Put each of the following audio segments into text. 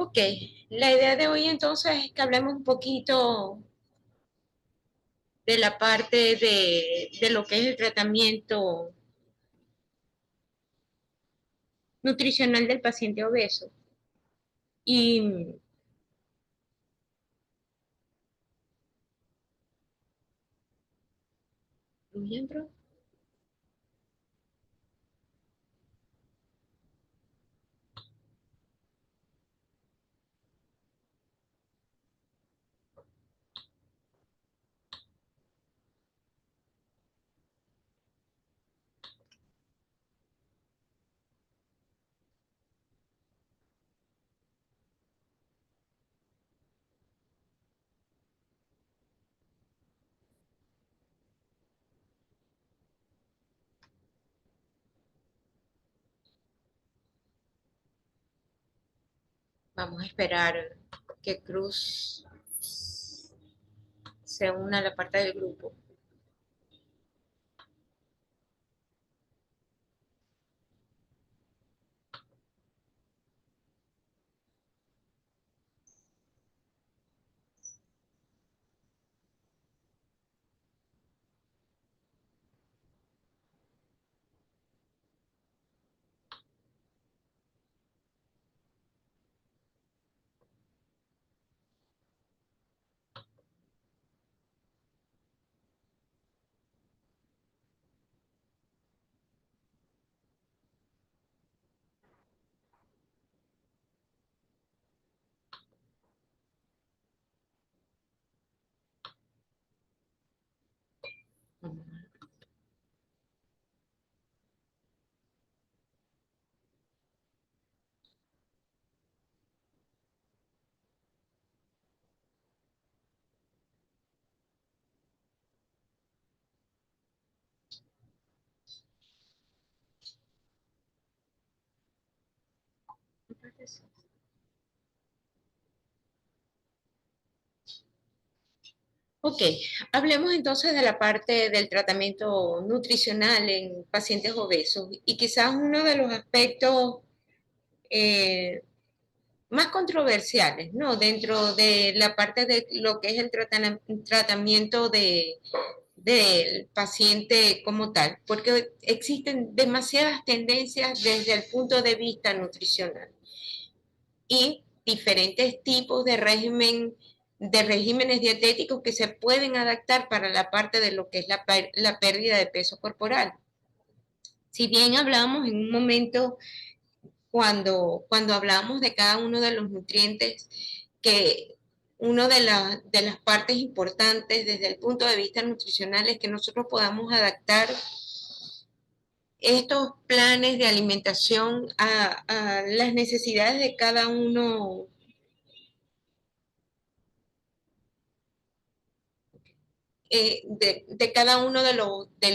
Ok, la idea de hoy entonces es que hablemos un poquito de la parte de lo que es el tratamiento nutricional del paciente obeso. Y, ¿miembro? Vamos a esperar que Cruz se una a la parte del grupo. Ok, hablemos entonces de la parte del tratamiento nutricional en pacientes obesos y quizás uno de los aspectos eh, más controversiales, ¿no? Dentro de la parte de lo que es el tratamiento del paciente como tal, porque existen demasiadas tendencias desde el punto de vista nutricional y diferentes tipos de regímenes dietéticos que se pueden adaptar para la parte de lo que es la pérdida de peso corporal. Si bien hablamos en un momento cuando hablamos de cada uno de los nutrientes, que una de las partes importantes desde el punto de vista nutricional es que nosotros podamos adaptar estos planes de alimentación a las necesidades de cada uno de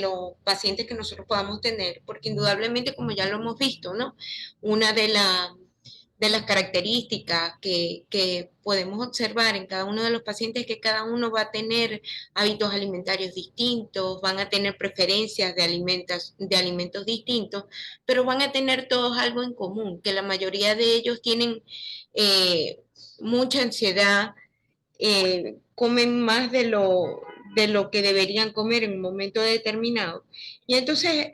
los pacientes que nosotros podamos tener, porque indudablemente, como ya lo hemos visto, ¿no? Una de las características que podemos observar en cada uno de los pacientes es que cada uno va a tener hábitos alimentarios distintos, van a tener preferencias de alimentos distintos, pero van a tener todos algo en común, que la mayoría de ellos tienen eh, mucha ansiedad, comen más de lo que deberían comer en un momento determinado. Y entonces,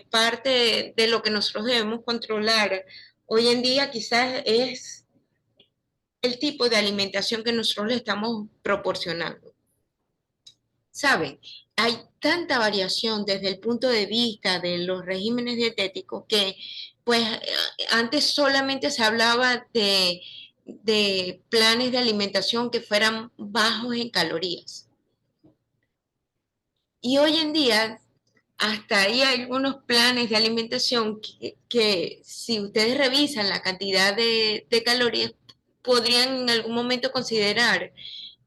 parte de lo que nosotros debemos controlar hoy en día quizás es el tipo de alimentación que nosotros le estamos proporcionando. ¿Saben? Hay tanta variación desde el punto de vista de los regímenes dietéticos que, pues, antes solamente se hablaba de planes de alimentación que fueran bajos en calorías. Y hoy en día, hasta hay algunos planes de alimentación que si ustedes revisan la cantidad de calorías, podrían en algún momento considerar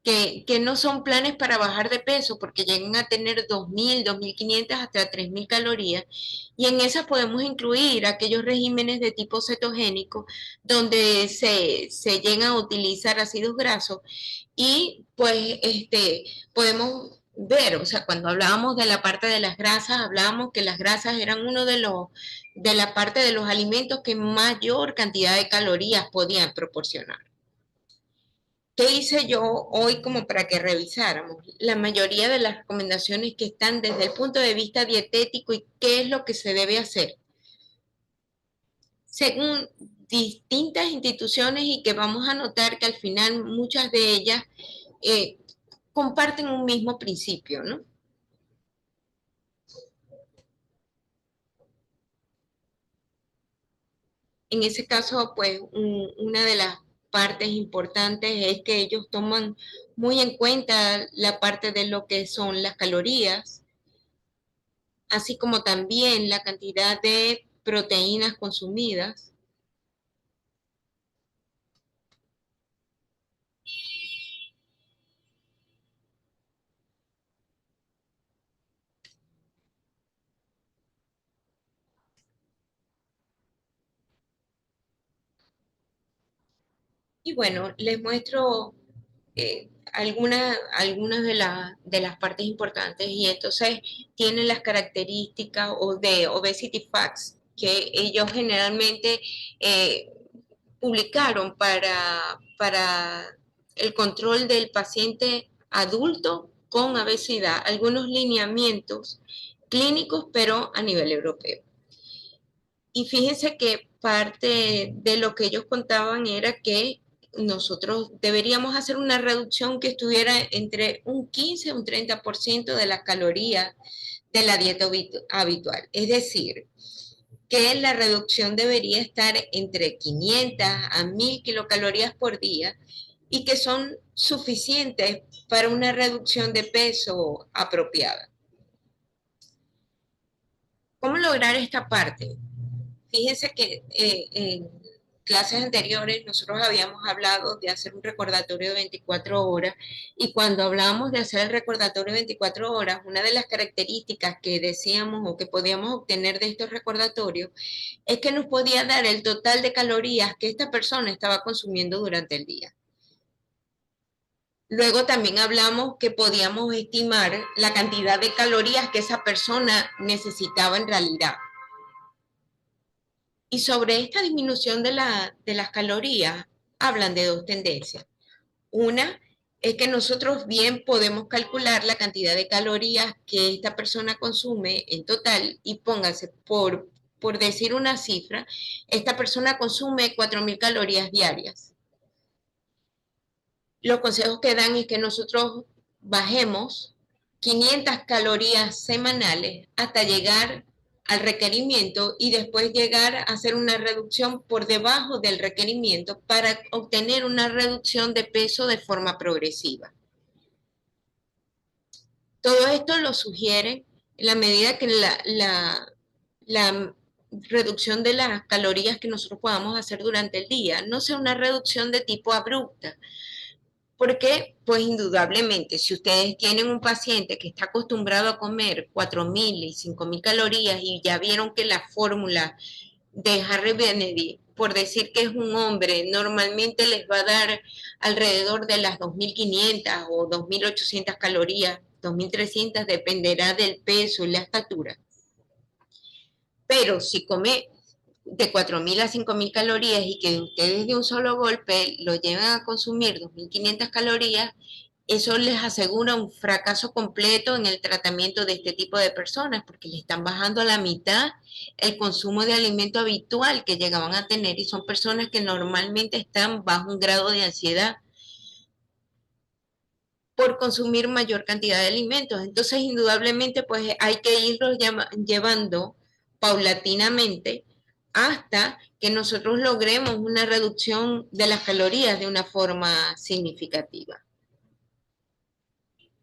que no son planes para bajar de peso, porque llegan a tener 2.000, 2.500 hasta 3.000 calorías, y en esas podemos incluir aquellos regímenes de tipo cetogénico, donde se llegan a utilizar ácidos grasos, y pues podemos ver, o sea, cuando hablábamos de la parte de las grasas, hablábamos que las grasas eran uno de la parte de los alimentos que mayor cantidad de calorías podían proporcionar. ¿Qué hice yo hoy como para que revisáramos? La mayoría de las recomendaciones que están desde el punto de vista dietético y qué es lo que se debe hacer, según distintas instituciones y que vamos a notar que al final muchas de ellas eh, comparten un mismo principio, ¿no? En ese caso, pues una de las partes importantes es que ellos toman muy en cuenta la parte de lo que son las calorías, así como también la cantidad de proteínas consumidas. Y bueno, les muestro algunas de las partes importantes y entonces tienen las características o de obesity facts que ellos generalmente eh, publicaron para el control del paciente adulto con obesidad, algunos lineamientos clínicos, pero a nivel europeo. Y fíjense que parte de lo que ellos contaban era que nosotros deberíamos hacer una reducción que estuviera entre un 15 y un 30% de las calorías de la dieta habitual. Es decir, que la reducción debería estar entre 500 a 1000 kilocalorías por día y que son suficientes para una reducción de peso apropiada. ¿Cómo lograr esta parte? Fíjense que en clases anteriores nosotros habíamos hablado de hacer un recordatorio de 24 horas y cuando hablábamos de hacer el recordatorio de 24 horas, una de las características que decíamos o que podíamos obtener de estos recordatorios es que nos podía dar el total de calorías que esta persona estaba consumiendo durante el día. Luego también hablamos que podíamos estimar la cantidad de calorías que esa persona necesitaba en realidad. Y sobre esta disminución de las calorías, hablan de dos tendencias. Una es que nosotros bien podemos calcular la cantidad de calorías que esta persona consume en total y póngase por decir una cifra, esta persona consume 4000 calorías diarias. Los consejos que dan es que nosotros bajemos 500 calorías semanales hasta llegar al requerimiento y después llegar a hacer una reducción por debajo del requerimiento para obtener una reducción de peso de forma progresiva. Todo esto lo sugiere en la medida que la reducción de las calorías que nosotros podamos hacer durante el día no sea una reducción de tipo abrupta, porque, pues indudablemente, si ustedes tienen un paciente que está acostumbrado a comer 4000 y 5000 calorías y ya vieron que la fórmula de Harry Benedict, por decir que es un hombre, normalmente les va a dar alrededor de las 2500 o 2800 calorías, 2300, dependerá del peso y la estatura. Pero si come de 4000 a 5000 calorías y que ustedes de un solo golpe lo llevan a consumir 2500 calorías, eso les asegura un fracaso completo en el tratamiento de este tipo de personas, porque le están bajando a la mitad el consumo de alimento habitual que llegaban a tener y son personas que normalmente están bajo un grado de ansiedad por consumir mayor cantidad de alimentos. Entonces, indudablemente, pues hay que irlos llevando paulatinamente hasta que nosotros logremos una reducción de las calorías de una forma significativa.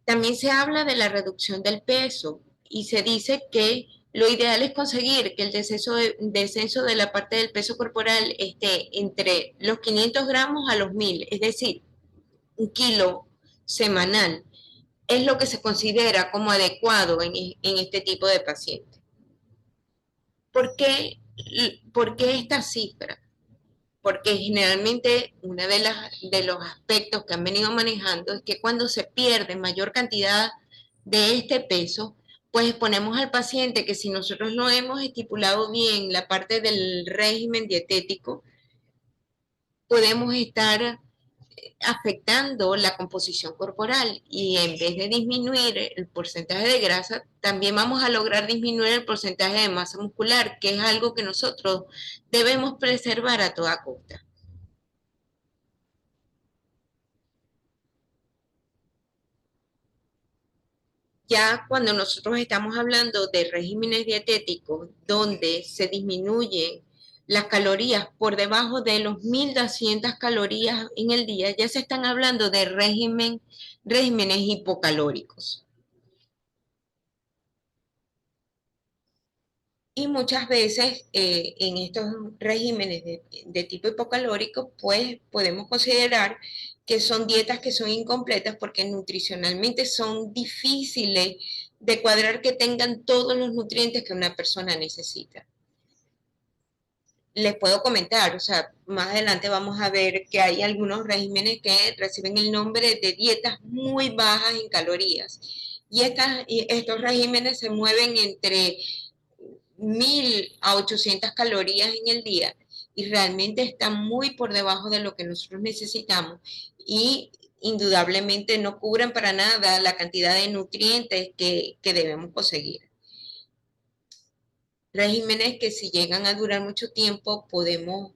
También se habla de la reducción del peso y se dice que lo ideal es conseguir que el descenso de la parte del peso corporal esté entre los 500 gramos a los 1000, es decir, un kilo semanal es lo que se considera como adecuado en este tipo de pacientes. ¿Por qué, ¿Por qué esta cifra? Porque generalmente uno de los aspectos que han venido manejando es que cuando se pierde mayor cantidad de este peso, pues ponemos al paciente que si nosotros no hemos estipulado bien la parte del régimen dietético, podemos estar afectando la composición corporal y en vez de disminuir el porcentaje de grasa, también vamos a lograr disminuir el porcentaje de masa muscular, que es algo que nosotros debemos preservar a toda costa. Ya cuando nosotros estamos hablando de regímenes dietéticos donde se disminuyen las calorías por debajo de los 1.200 calorías en el día, ya se están hablando de regímenes hipocalóricos. Y muchas veces en estos regímenes de tipo hipocalórico, pues podemos considerar que son dietas que son incompletas porque nutricionalmente son difíciles de cuadrar que tengan todos los nutrientes que una persona necesita. Les puedo comentar, o sea, más adelante vamos a ver que hay algunos regímenes que reciben el nombre de dietas muy bajas en calorías. Y estos regímenes se mueven entre 1.000 a 800 calorías en el día y realmente está muy por debajo de lo que nosotros necesitamos y indudablemente no cubren para nada la cantidad de nutrientes que debemos conseguir. Regímenes que si llegan a durar mucho tiempo podemos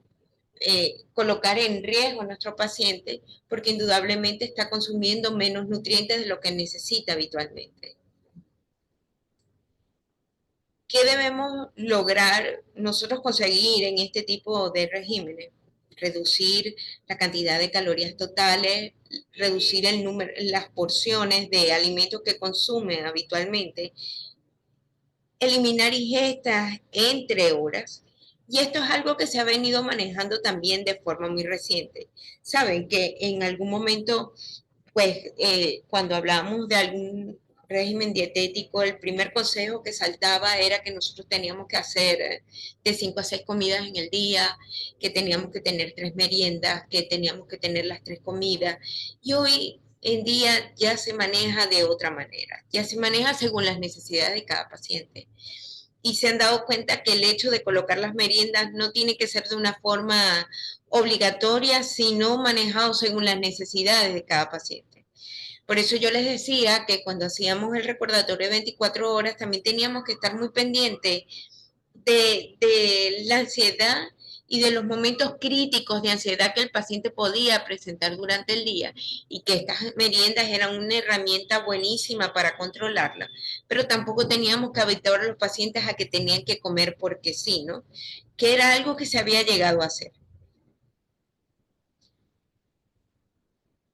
colocar en riesgo a nuestro paciente porque indudablemente está consumiendo menos nutrientes de lo que necesita habitualmente. ¿Qué debemos lograr nosotros conseguir en este tipo de regímenes? Reducir la cantidad de calorías totales, reducir el número, las porciones de alimentos que consumen habitualmente, eliminar ingestas entre horas. Y esto es algo que se ha venido manejando también de forma muy reciente. Saben que en algún momento pues cuando hablamos de algún régimen dietético, el primer consejo que saltaba era que nosotros teníamos que hacer de 5 a 6 comidas en el día, que teníamos que tener 3 meriendas, que teníamos que tener las 3 comidas. Y hoy en día ya se maneja de otra manera, ya se maneja según las necesidades de cada paciente. Y se han dado cuenta que el hecho de colocar las meriendas no tiene que ser de una forma obligatoria, sino manejado según las necesidades de cada paciente. Por eso yo les decía que cuando hacíamos el recordatorio de 24 horas, también teníamos que estar muy pendientes de la ansiedad y de los momentos críticos de ansiedad que el paciente podía presentar durante el día y que estas meriendas eran una herramienta buenísima para controlarla, pero tampoco teníamos que habituar a los pacientes a que tenían que comer porque sí, ¿no? Que era algo que se había llegado a hacer.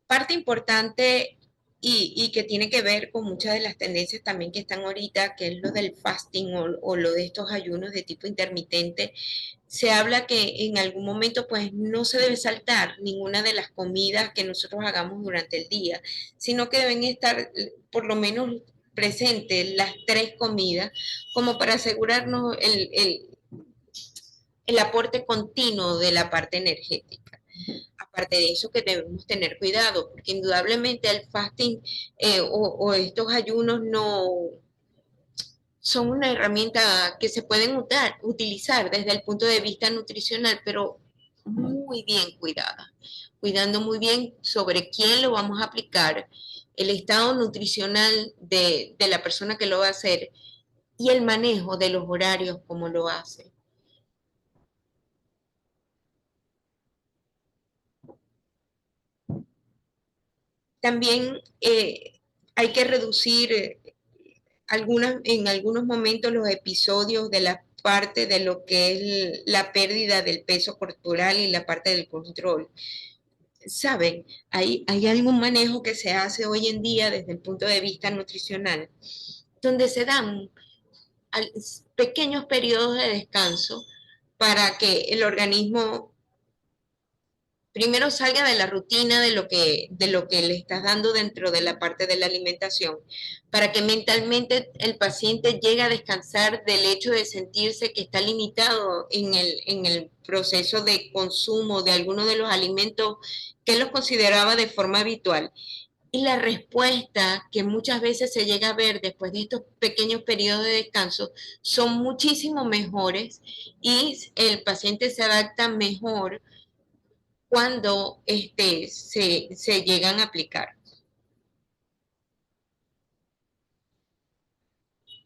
Parte importante y que tiene que ver con muchas de las tendencias también que están ahorita, que es lo del fasting o lo de estos ayunos de tipo intermitente, se habla que en algún momento pues no se debe saltar ninguna de las comidas que nosotros hagamos durante el día, sino que deben estar por lo menos presentes las 3 comidas como para asegurarnos el aporte continuo de la parte energética. Aparte de eso que debemos tener cuidado, porque indudablemente el fasting o estos ayunos no son una herramienta que se pueden utilizar desde el punto de vista nutricional, pero muy bien cuidada, cuidando muy bien sobre quién lo vamos a aplicar, el estado nutricional de la persona que lo va a hacer y el manejo de los horarios como lo hace. También hay que reducir en algunos momentos los episodios de la parte de lo que es la pérdida del peso corporal y la parte del control. Saben, hay algún manejo que se hace hoy en día desde el punto de vista nutricional, donde se dan pequeños periodos de descanso para que el organismo primero salga de la rutina de lo que le estás dando dentro de la parte de la alimentación, para que mentalmente el paciente llegue a descansar del hecho de sentirse que está limitado en el proceso de consumo de algunos de los alimentos que él los consideraba de forma habitual Y la respuesta que muchas veces se llega a ver después de estos pequeños periodos de descanso son muchísimo mejores y el paciente se adapta mejor cuando se llegan a aplicar.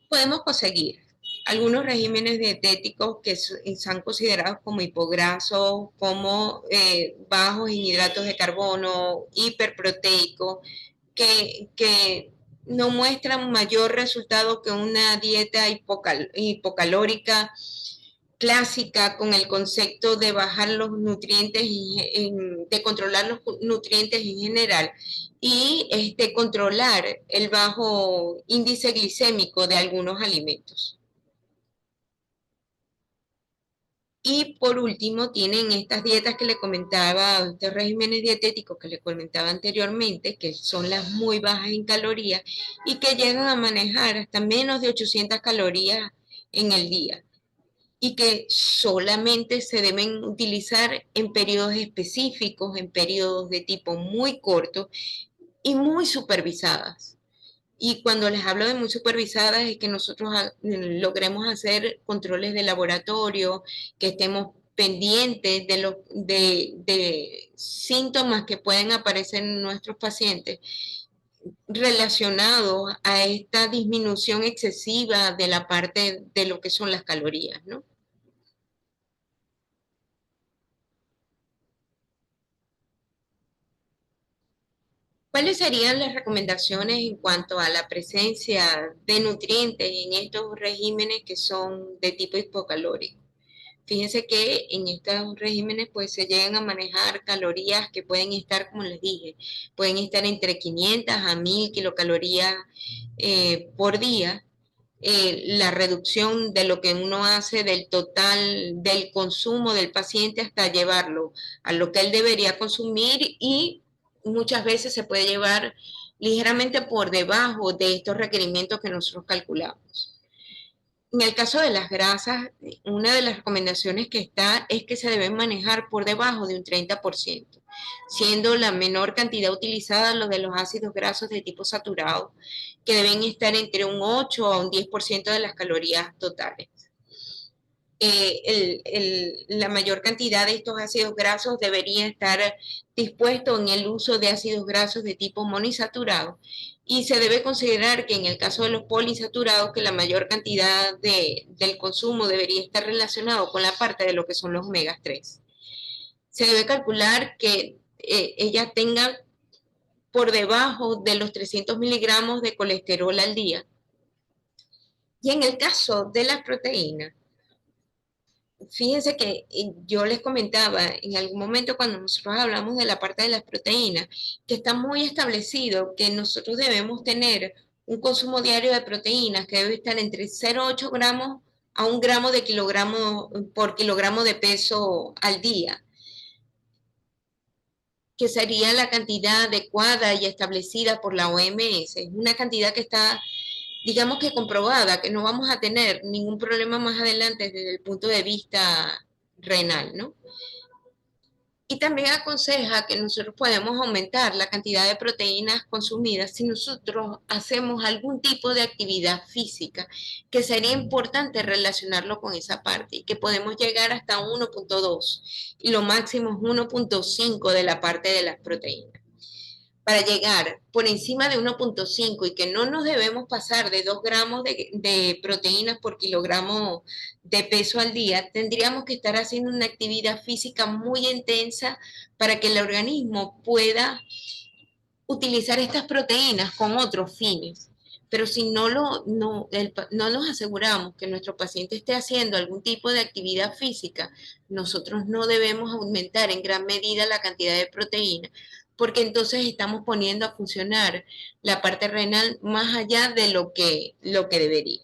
Podemos conseguir algunos regímenes dietéticos que son considerados como hipograsos, como bajos en hidratos de carbono, hiperproteicos, que no muestran mayor resultado que una dieta hipocalórica clásica con el concepto de bajar los nutrientes, de controlar los nutrientes en general y controlar el bajo índice glicémico de algunos alimentos. Y por último, tienen estas dietas que le comentaba, estos regímenes dietéticos que le comentaba anteriormente, que son las muy bajas en calorías y que llegan a manejar hasta menos de 800 calorías en el día y que solamente se deben utilizar en periodos específicos, en periodos de tipo muy corto y muy supervisadas. Y cuando les hablo de muy supervisadas es que nosotros logremos hacer controles de laboratorio, que estemos pendientes de síntomas que pueden aparecer en nuestros pacientes relacionados a esta disminución excesiva de la parte de lo que son las calorías, ¿no? ¿Cuáles serían las recomendaciones en cuanto a la presencia de nutrientes en estos regímenes que son de tipo hipocalórico? Fíjense que en estos regímenes pues se llegan a manejar calorías que pueden estar, como les dije, pueden estar entre 500 a 1000 kilocalorías por día. La reducción de lo que uno hace del total del consumo del paciente hasta llevarlo a lo que él debería consumir y muchas veces se puede llevar ligeramente por debajo de estos requerimientos que nosotros calculamos. En el caso de las grasas, una de las recomendaciones que está es que se deben manejar por debajo de un 30%, siendo la menor cantidad utilizada los de los ácidos grasos de tipo saturado, que deben estar entre un 8 a un 10% de las calorías totales. La mayor cantidad de estos ácidos grasos debería estar dispuesto en el uso de ácidos grasos de tipo monoinsaturado y se debe considerar que en el caso de los poliinsaturados que la mayor cantidad del consumo debería estar relacionado con la parte de lo que son los omega 3. Se debe calcular que ella tenga por debajo de los 300 miligramos de colesterol al día. Y en el caso de las proteínas, fíjense que yo les comentaba en algún momento cuando nosotros hablamos de la parte de las proteínas, que está muy establecido que nosotros debemos tener un consumo diario de proteínas que debe estar entre 0,8 gramos a 1 gramo de kilogramo por kilogramo de peso al día, que sería la cantidad adecuada y establecida por la OMS. Es una cantidad que está, digamos que comprobada, que no vamos a tener ningún problema más adelante desde el punto de vista renal, ¿no? Y también aconseja que nosotros podemos aumentar la cantidad de proteínas consumidas si nosotros hacemos algún tipo de actividad física, que sería importante relacionarlo con esa parte y que podemos llegar hasta 1,2 y lo máximo es 1,5 de la parte de las proteínas para llegar por encima de 1,5 y que no nos debemos pasar de 2 gramos de proteínas por kilogramo de peso al día, tendríamos que estar haciendo una actividad física muy intensa para que el organismo pueda utilizar estas proteínas con otros fines. Pero si no nos aseguramos que nuestro paciente esté haciendo algún tipo de actividad física, nosotros no debemos aumentar en gran medida la cantidad de proteína, porque entonces estamos poniendo a funcionar la parte renal más allá de lo que debería.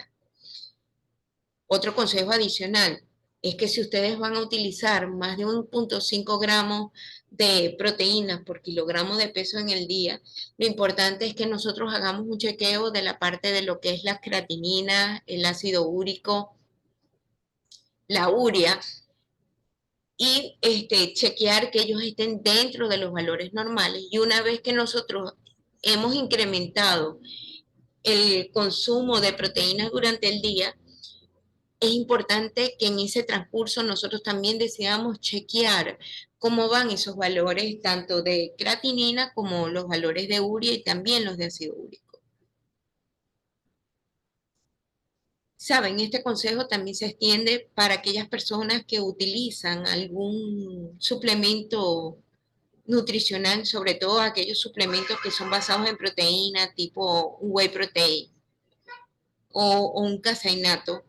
Otro consejo adicional es que si ustedes van a utilizar más de 1,5 gramos de proteínas por kilogramo de peso en el día, lo importante es que nosotros hagamos un chequeo de la parte de lo que es la creatinina, el ácido úrico, la urea, y chequear que ellos estén dentro de los valores normales. Y una vez que nosotros hemos incrementado el consumo de proteínas durante el día, es importante que en ese transcurso nosotros también deseamos chequear cómo van esos valores, tanto de creatinina como los valores de urea y también los de ácido úrico. Saben, este consejo también se extiende para aquellas personas que utilizan algún suplemento nutricional, sobre todo aquellos suplementos que son basados en proteína, tipo un whey protein o un caseinato,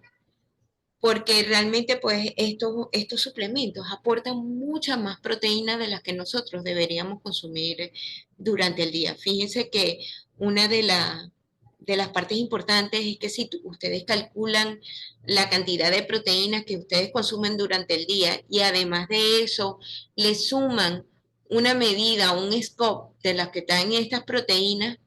porque realmente pues estos suplementos aportan mucha más proteína de las que nosotros deberíamos consumir durante el día. Fíjense que una de las partes importantes es que si ustedes calculan la cantidad de proteínas que ustedes consumen durante el día y además de eso le suman una medida, un scope de las que traen estas proteínas,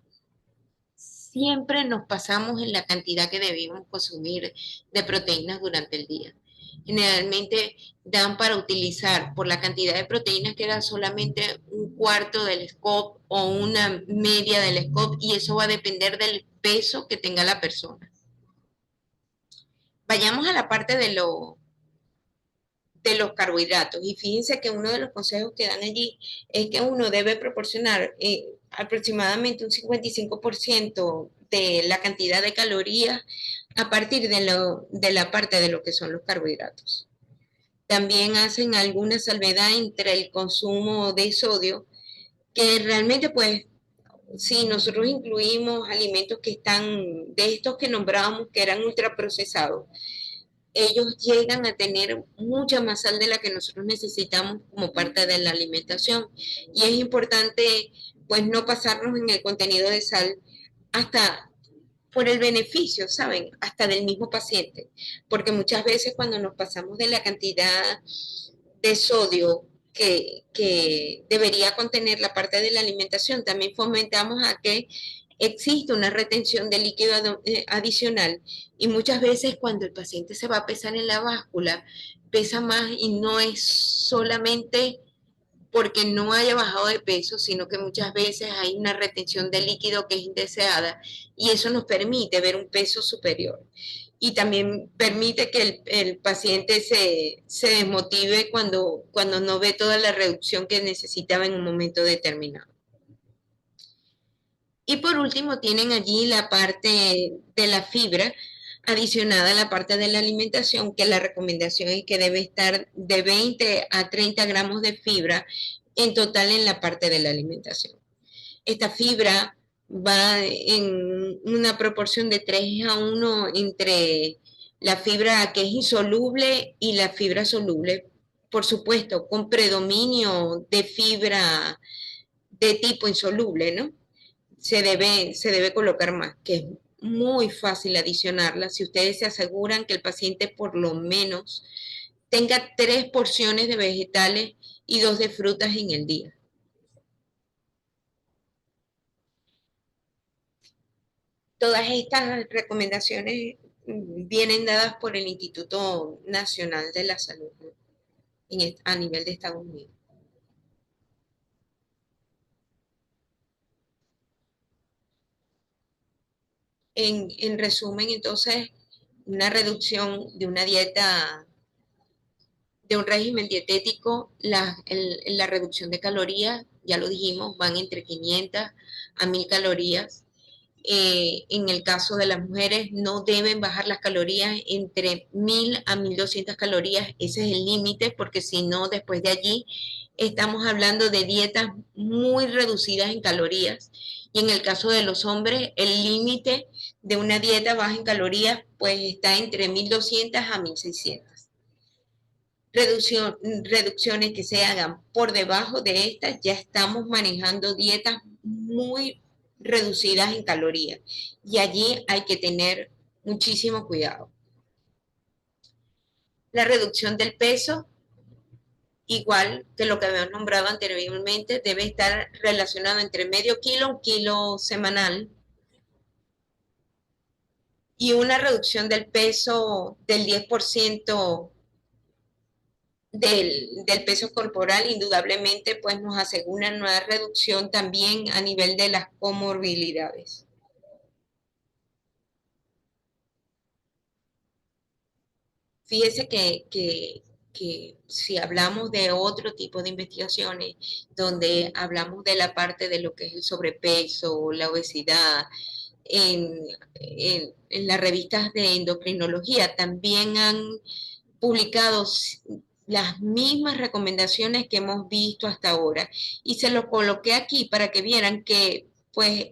siempre nos pasamos en la cantidad que debemos consumir de proteínas durante el día. Generalmente dan para utilizar por la cantidad de proteínas que era solamente un cuarto del scoop o una media del scoop y eso va a depender del peso que tenga la persona. Vayamos a la parte de los carbohidratos. Y fíjense que uno de los consejos que dan allí es que uno debe proporcionar aproximadamente un 55% de la cantidad de calorías a partir de la parte de lo que son los carbohidratos. También hacen alguna salvedad entre el consumo de sodio, que realmente pues si nosotros incluimos alimentos que están, de estos que nombrábamos que eran ultraprocesados, ellos llegan a tener mucha más sal de la que nosotros necesitamos como parte de la alimentación. Y es importante, pues, no pasarnos en el contenido de sal hasta por el beneficio, ¿saben? Hasta del mismo paciente. Porque muchas veces cuando nos pasamos de la cantidad de sodio que debería contener la parte de la alimentación, también fomentamos a que existe una retención de líquido adicional y muchas veces cuando el paciente se va a pesar en la báscula, pesa más y no es solamente porque no haya bajado de peso, sino que muchas veces hay una retención de líquido que es indeseada y eso nos permite ver un peso superior. Y también permite que el paciente se desmotive cuando no ve toda la reducción que necesitaba en un momento determinado. Y por último, tienen allí la parte de la fibra adicionada a la parte de la alimentación, que la recomendación es que debe estar de 20 a 30 gramos de fibra en total en la parte de la alimentación. Esta fibra va en una proporción de 3:1 entre la fibra que es insoluble y la fibra soluble, por supuesto, con predominio de fibra de tipo insoluble, ¿no? Se debe colocar más, que es muy fácil adicionarla si ustedes se aseguran que el paciente por lo menos tenga 3 porciones de vegetales y 2 de frutas en el día. Todas estas recomendaciones vienen dadas por el Instituto Nacional de la Salud, ¿no? A nivel de Estados Unidos. En resumen, entonces, una reducción de una dieta, de un régimen dietético, la reducción de calorías, ya lo dijimos, van entre 500 a 1000 calorías. En el caso de las mujeres, no deben bajar las calorías entre 1000 a 1200 calorías. Ese es el límite, porque si no, después de allí estamos hablando de dietas muy reducidas en calorías. Y en el caso de los hombres, el límite de una dieta baja en calorías, pues está entre 1200 a 1600. Reducciones que se hagan por debajo de estas, ya estamos manejando dietas muy reducidas en calorías y allí hay que tener muchísimo cuidado. La reducción del peso, igual que lo que habíamos nombrado anteriormente, debe estar relacionado entre medio kilo, un kilo semanal y una reducción del peso del 10% del peso corporal, indudablemente, pues nos asegura una reducción también a nivel de las comorbilidades. Fíjese que si hablamos de otro tipo de investigaciones, donde hablamos de la parte de lo que es el sobrepeso, la obesidad, en las revistas de endocrinología también han publicado las mismas recomendaciones que hemos visto hasta ahora. Y se lo coloqué aquí para que vieran que pues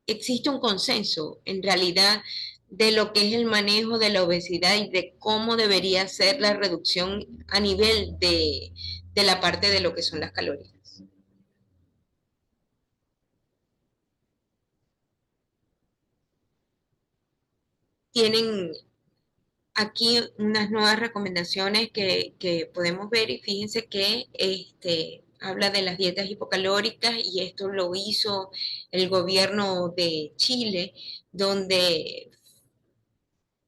existe un consenso en realidad de lo que es el manejo de la obesidad y de cómo debería ser la reducción a nivel de la parte de lo que son las calorías. Tienen aquí unas nuevas recomendaciones que podemos ver y fíjense que habla de las dietas hipocalóricas y esto lo hizo el gobierno de Chile, donde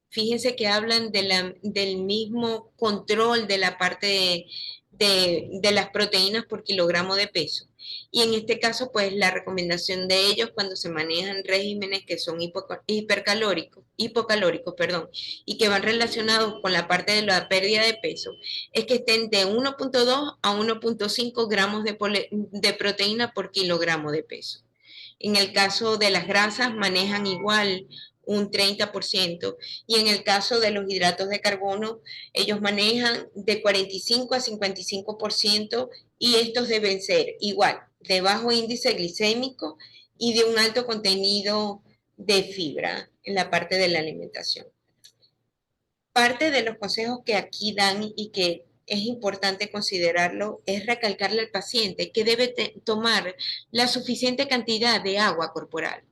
fíjense que hablan del mismo control de la parte de las proteínas por kilogramo de peso. Y en este caso, pues la recomendación de ellos cuando se manejan regímenes que son hipocalóricos, perdón, y que van relacionados con la parte de la pérdida de peso, es que estén de 1.2 a 1.5 gramos de proteína por kilogramo de peso. En el caso de las grasas manejan igual un 30% y en el caso de los hidratos de carbono ellos manejan de 45 a 55% y estos deben ser igual de bajo índice glicémico y de un alto contenido de fibra en la parte de la alimentación. Parte de los consejos que aquí dan y que es importante considerarlo es recalcarle al paciente que debe tomar la suficiente cantidad de agua corporal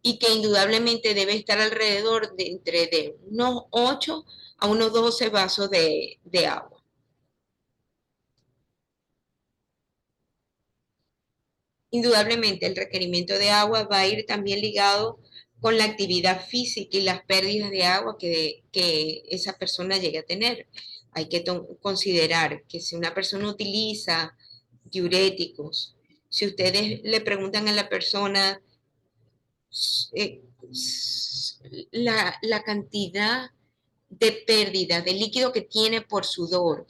y que indudablemente debe estar alrededor de entre de unos 8 a unos 12 vasos de agua. Indudablemente el requerimiento de agua va a ir también ligado con la actividad física y las pérdidas de agua que esa persona llegue a tener. Hay que considerar que si una persona utiliza diuréticos, si ustedes le preguntan a la persona eh, la cantidad de pérdida de líquido que tiene por sudor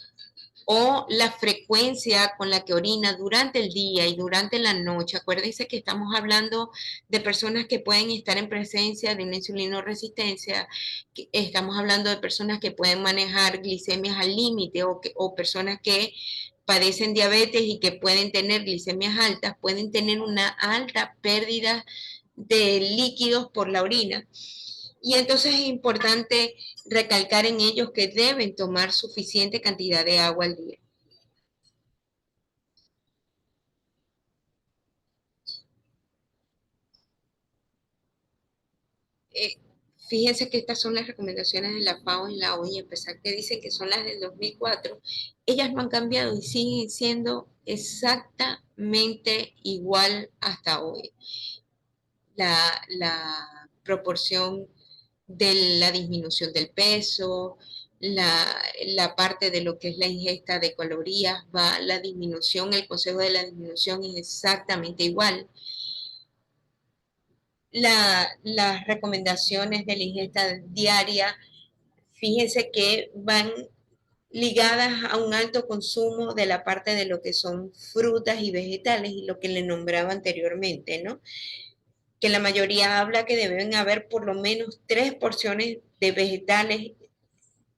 o la frecuencia con la que orina durante el día y durante la noche. Acuérdense que estamos hablando de personas que pueden estar en presencia de una insulinoresistencia, estamos hablando de personas que pueden manejar glicemias al límite o personas que padecen diabetes y que pueden tener glicemias altas, pueden tener una alta pérdida de líquidos por la orina. Y entonces es importante recalcar en ellos que deben tomar suficiente cantidad de agua al día. Eh, Fíjense que estas son las recomendaciones de la FAO y la OI, a pesar que dicen que son las del 2004, ellas no han cambiado y siguen siendo exactamente igual hasta hoy. La proporción de la disminución del peso, la parte de lo que es la ingesta de calorías, va la disminución, el consejo de la disminución es exactamente igual. Las recomendaciones de la ingesta diaria, fíjense que van ligadas a un alto consumo de la parte de lo que son frutas y vegetales y lo que le nombraba anteriormente, ¿no? Que la mayoría habla que deben haber por lo menos 3 porciones de vegetales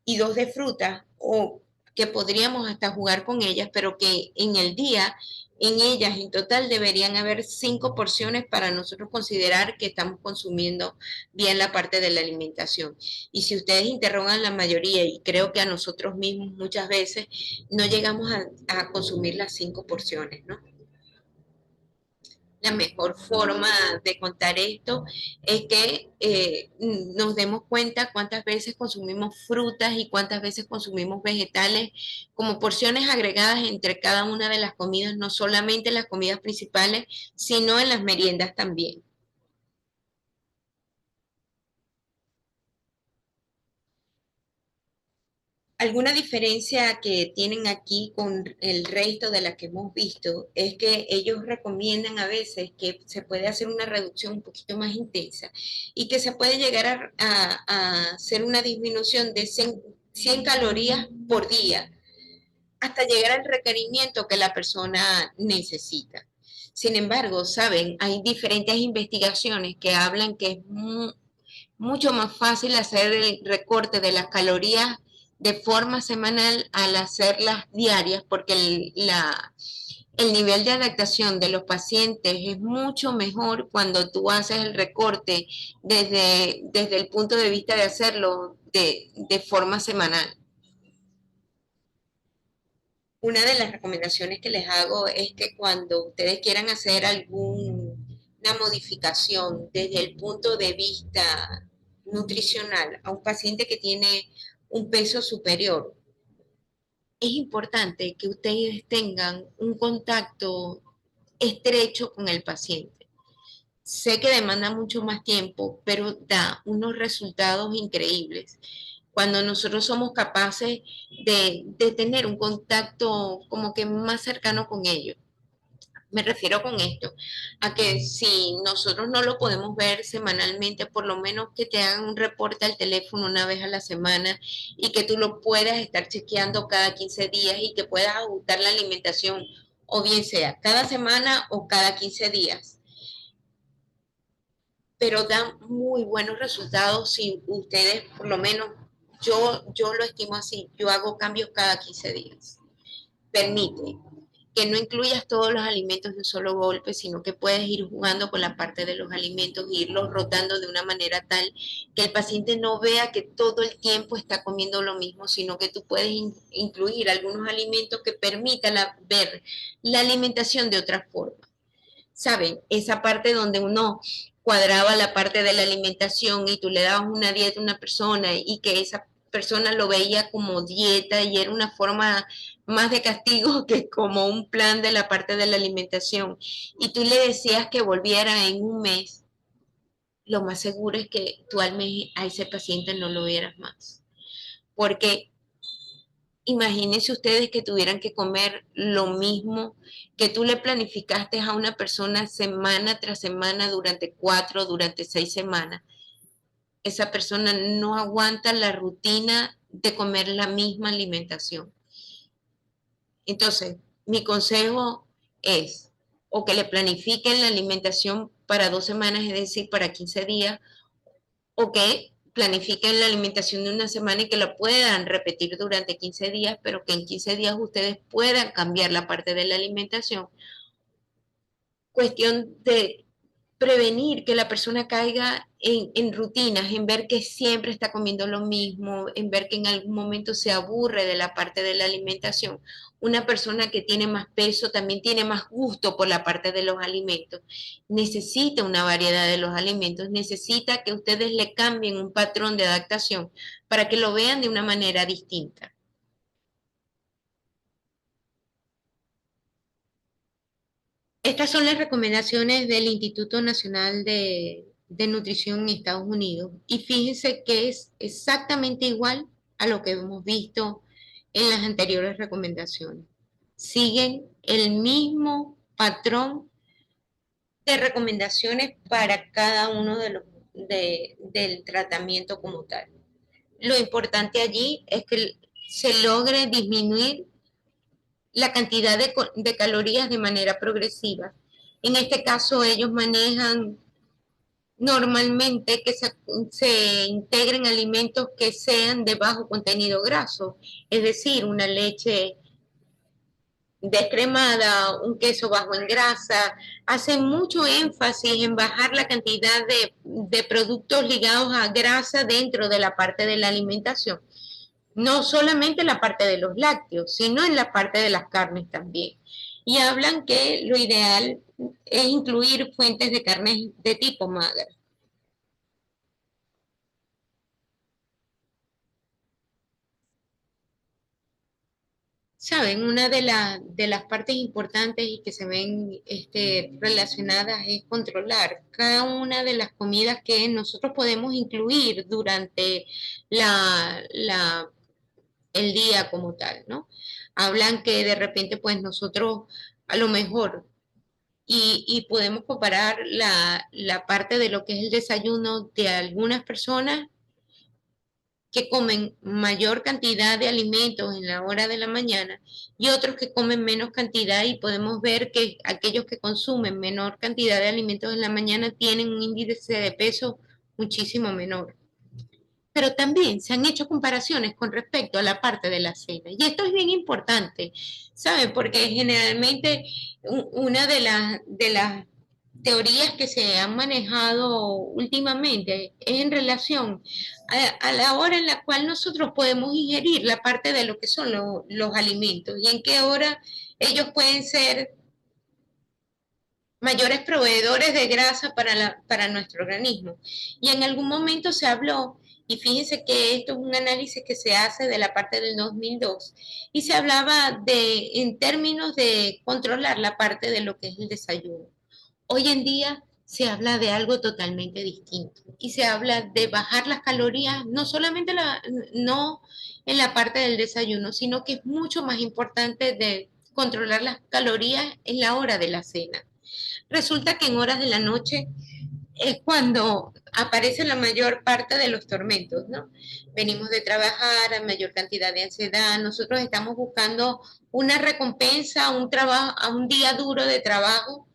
y 2 de frutas, o que podríamos hasta jugar con ellas, pero que en el día, en ellas en total deberían haber 5 porciones para nosotros considerar que estamos consumiendo bien la parte de la alimentación. Y si ustedes interrogan la mayoría, y creo que a nosotros mismos muchas veces, no llegamos a consumir las 5 porciones, ¿no? La mejor forma de contar esto es que nos demos cuenta cuántas veces consumimos frutas y cuántas veces consumimos vegetales como porciones agregadas entre cada una de las comidas, no solamente en las comidas principales, sino en las meriendas también. Alguna diferencia que tienen aquí con el resto de las que hemos visto es que ellos recomiendan a veces que se puede hacer una reducción un poquito más intensa y que se puede llegar a hacer una disminución de 100 calorías por día hasta llegar al requerimiento que la persona necesita. Sin embargo, saben, hay diferentes investigaciones que hablan que es mucho más fácil hacer el recorte de las calorías de forma semanal al hacerlas diarias, porque el nivel de adaptación de los pacientes es mucho mejor cuando tú haces el recorte desde el punto de vista de hacerlo de forma semanal. Una de las recomendaciones que les hago es que cuando ustedes quieran hacer alguna modificación desde el punto de vista nutricional a un paciente que tiene un peso superior, es importante que ustedes tengan un contacto estrecho con el paciente. Sé que demanda mucho más tiempo, pero da unos resultados increíbles cuando nosotros somos capaces de tener un contacto como que más cercano con ellos. Me refiero con esto, a que si nosotros no lo podemos ver semanalmente, por lo menos que te hagan un reporte al teléfono una vez a la semana y que tú lo puedas estar chequeando cada 15 días y que puedas ajustar la alimentación, o bien sea cada semana o cada 15 días. Pero dan muy buenos resultados si ustedes, por lo menos yo lo estimo así, yo hago cambios cada 15 días. Permite que no incluyas todos los alimentos de un solo golpe, sino que puedes ir jugando con la parte de los alimentos e irlos rotando de una manera tal que el paciente no vea que todo el tiempo está comiendo lo mismo, sino que tú puedes incluir algunos alimentos que permitan ver la alimentación de otra forma. ¿Saben? Esa parte donde uno cuadraba la parte de la alimentación y tú le dabas una dieta a una persona y que esa persona lo veía como dieta y era una forma más de castigo que como un plan de la parte de la alimentación. Y tú le decías que volviera en un mes, lo más seguro es que tú al mes a ese paciente no lo vieras más. Porque imagínense ustedes que tuvieran que comer lo mismo que tú le planificaste a una persona semana tras semana durante 4, durante 6 semanas. Esa persona no aguanta la rutina de comer la misma alimentación. Entonces, mi consejo es o que le planifiquen la alimentación para 2 semanas, es decir, para 15 días, o que planifiquen la alimentación de una semana y que la puedan repetir durante 15 días, pero que en 15 días ustedes puedan cambiar la parte de la alimentación. Cuestión de prevenir que la persona caiga rutinas, en ver que siempre está comiendo lo mismo, en ver que en algún momento se aburre de la parte de la alimentación. Una persona que tiene más peso también tiene más gusto por la parte de los alimentos. Necesita una variedad de los alimentos, necesita que ustedes le cambien un patrón de adaptación para que lo vean de una manera distinta. Estas son las recomendaciones del Instituto Nacional de Nutrición en Estados Unidos. Y fíjense que es exactamente igual a lo que hemos visto en las anteriores recomendaciones. Siguen el mismo patrón de recomendaciones para cada uno del tratamiento como tal. Lo importante allí es que se logre disminuir la cantidad de calorías de manera progresiva. En este caso, ellos manejan normalmente que se integren alimentos que sean de bajo contenido graso, es decir, una leche descremada, un queso bajo en grasa. Hacen mucho énfasis en bajar la cantidad de productos ligados a grasa dentro de la parte de la alimentación. No solamente en la parte de los lácteos, sino en la parte de las carnes también. Y hablan que lo ideal es incluir fuentes de carnes de tipo magra. Saben, una de las partes importantes y que se ven relacionadas es controlar cada una de las comidas que nosotros podemos incluir durante la el día como tal, ¿no? Hablan que de repente pues nosotros a lo mejor y podemos comparar la parte de lo que es el desayuno de algunas personas que comen mayor cantidad de alimentos en la hora de la mañana y otros que comen menos cantidad y podemos ver que aquellos que consumen menor cantidad de alimentos en la mañana tienen un índice de peso muchísimo menor. Pero también se han hecho comparaciones con respecto a la parte de la cena. Y esto es bien importante, ¿saben? Porque generalmente una de las teorías que se han manejado últimamente es en relación a la hora en la cual nosotros podemos ingerir la parte de lo que son los alimentos y en qué hora ellos pueden ser mayores proveedores de grasa para nuestro organismo. Y en algún momento se habló, y fíjense que esto es un análisis que se hace de la parte del 2002, y se hablaba en términos de controlar la parte de lo que es el desayuno. Hoy en día se habla de algo totalmente distinto y se habla de bajar las calorías, no solamente no en la parte del desayuno, sino que es mucho más importante de controlar las calorías en la hora de la cena. Resulta que en horas de la noche es cuando aparece la mayor parte de los tormentos, ¿no? Venimos de trabajar a mayor cantidad de ansiedad, nosotros estamos buscando una recompensa, un trabajo, a un día duro de trabajo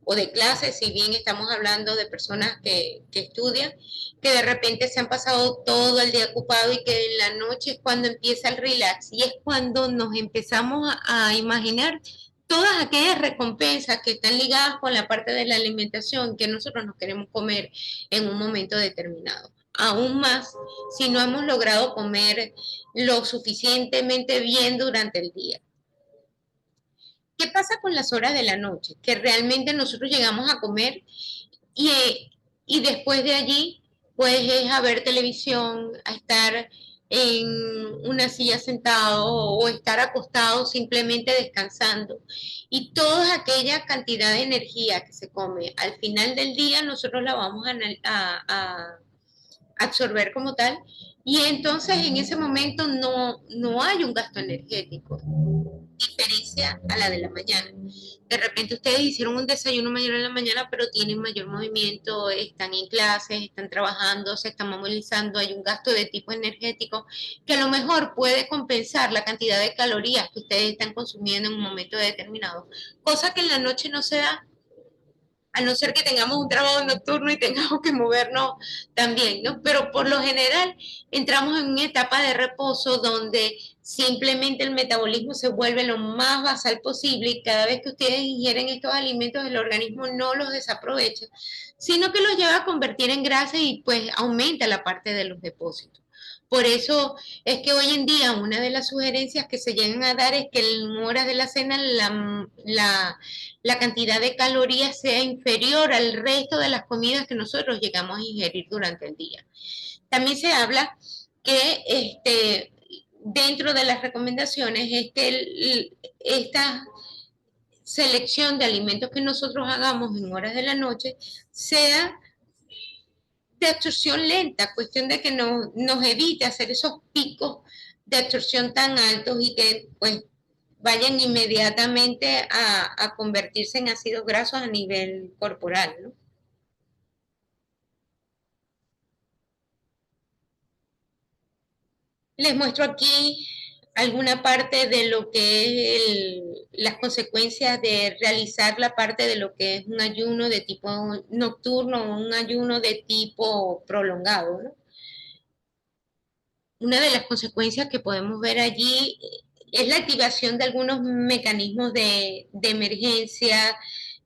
o de clases, si bien estamos hablando de personas que estudian, que de repente se han pasado todo el día ocupado y que en la noche es cuando empieza el relax y es cuando nos empezamos a imaginar todas aquellas recompensas que están ligadas con la parte de la alimentación que nosotros nos queremos comer en un momento determinado. Aún más si no hemos logrado comer lo suficientemente bien durante el día. ¿Qué pasa con las horas de la noche? Que realmente nosotros llegamos a comer y, y después de allí, pues es a ver televisión, a estar en una silla sentado o estar acostado simplemente descansando. Y toda aquella cantidad de energía que se come al final del día, nosotros la vamos a absorber como tal. Y entonces en ese momento no hay un gasto energético diferencia a la de la mañana. De repente ustedes hicieron un desayuno mayor en la mañana, pero tienen mayor movimiento, están en clases, están trabajando, se están movilizando, hay un gasto de tipo energético que a lo mejor puede compensar la cantidad de calorías que ustedes están consumiendo en un momento determinado, cosa que en la noche no se da, a no ser que tengamos un trabajo nocturno y tengamos que movernos también, ¿no? Pero por lo general entramos en una etapa de reposo donde simplemente el metabolismo se vuelve lo más basal posible y cada vez que ustedes ingieren estos alimentos el organismo no los desaprovecha, sino que los lleva a convertir en grasa y pues aumenta la parte de los depósitos. Por eso es que hoy en día una de las sugerencias que se llegan a dar es que en horas de la cena la cantidad de calorías sea inferior al resto de las comidas que nosotros llegamos a ingerir durante el día. También se habla que dentro de las recomendaciones es que esta selección de alimentos que nosotros hagamos en horas de la noche sea de absorción lenta, cuestión de que nos evite hacer esos picos de absorción tan altos y que pues vayan inmediatamente a convertirse en ácidos grasos a nivel corporal, ¿no? Les muestro aquí alguna parte de lo que es las consecuencias de realizar la parte de lo que es un ayuno de tipo nocturno o un ayuno de tipo prolongado, ¿no? Una de las consecuencias que podemos ver allí es la activación de algunos mecanismos de emergencia,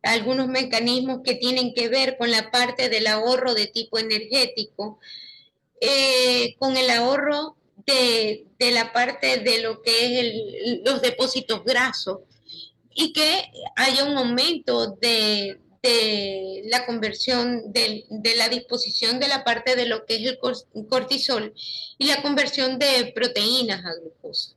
algunos mecanismos que tienen que ver con la parte del ahorro de tipo energético, con el ahorro de la parte de lo que es los depósitos grasos y que haya un aumento de la conversión de la disposición de la parte de lo que es el cortisol y la conversión de proteínas a glucosa.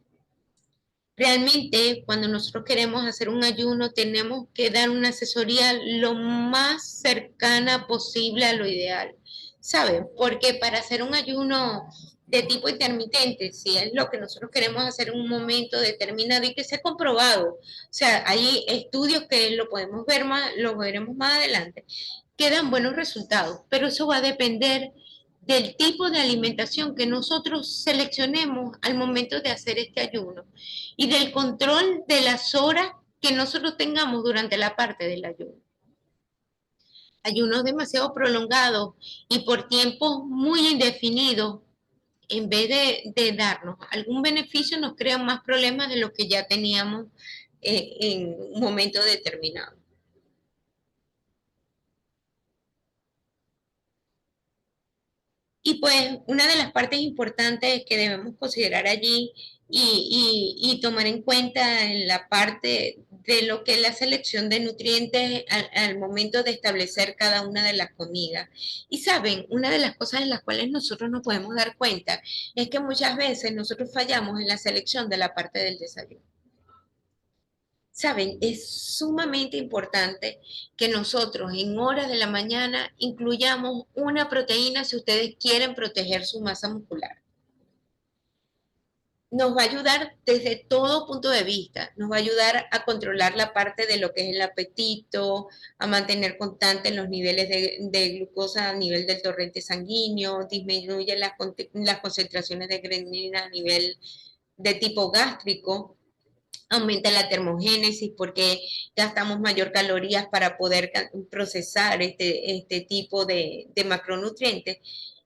Realmente, cuando nosotros queremos hacer un ayuno, tenemos que dar una asesoría lo más cercana posible a lo ideal. ¿Saben? Porque para hacer un ayuno de tipo intermitente, si es lo que nosotros queremos hacer en un momento determinado y que se ha comprobado. O sea, hay estudios que lo podemos ver más, lo veremos más adelante, que dan buenos resultados, pero eso va a depender del tipo de alimentación que nosotros seleccionemos al momento de hacer este ayuno y del control de las horas que nosotros tengamos durante la parte del ayuno. Ayunos demasiado prolongados y por tiempos muy indefinidos, en vez de darnos algún beneficio, nos crean más problemas de los que ya teníamos en un momento determinado. Y pues una de las partes importantes que debemos considerar allí y tomar en cuenta en la parte de lo que es la selección de nutrientes al momento de establecer cada una de las comidas. Y saben, una de las cosas en las cuales nosotros nos podemos dar cuenta es que muchas veces nosotros fallamos en la selección de la parte del desayuno. Saben, es sumamente importante que nosotros en horas de la mañana incluyamos una proteína si ustedes quieren proteger su masa muscular. Nos va a ayudar desde todo punto de vista, nos va a ayudar a controlar la parte de lo que es el apetito, a mantener constantes los niveles de glucosa a nivel del torrente sanguíneo, disminuye las concentraciones de grelina a nivel de tipo gástrico, aumenta la termogénesis porque gastamos mayor calorías para poder procesar este tipo de macronutrientes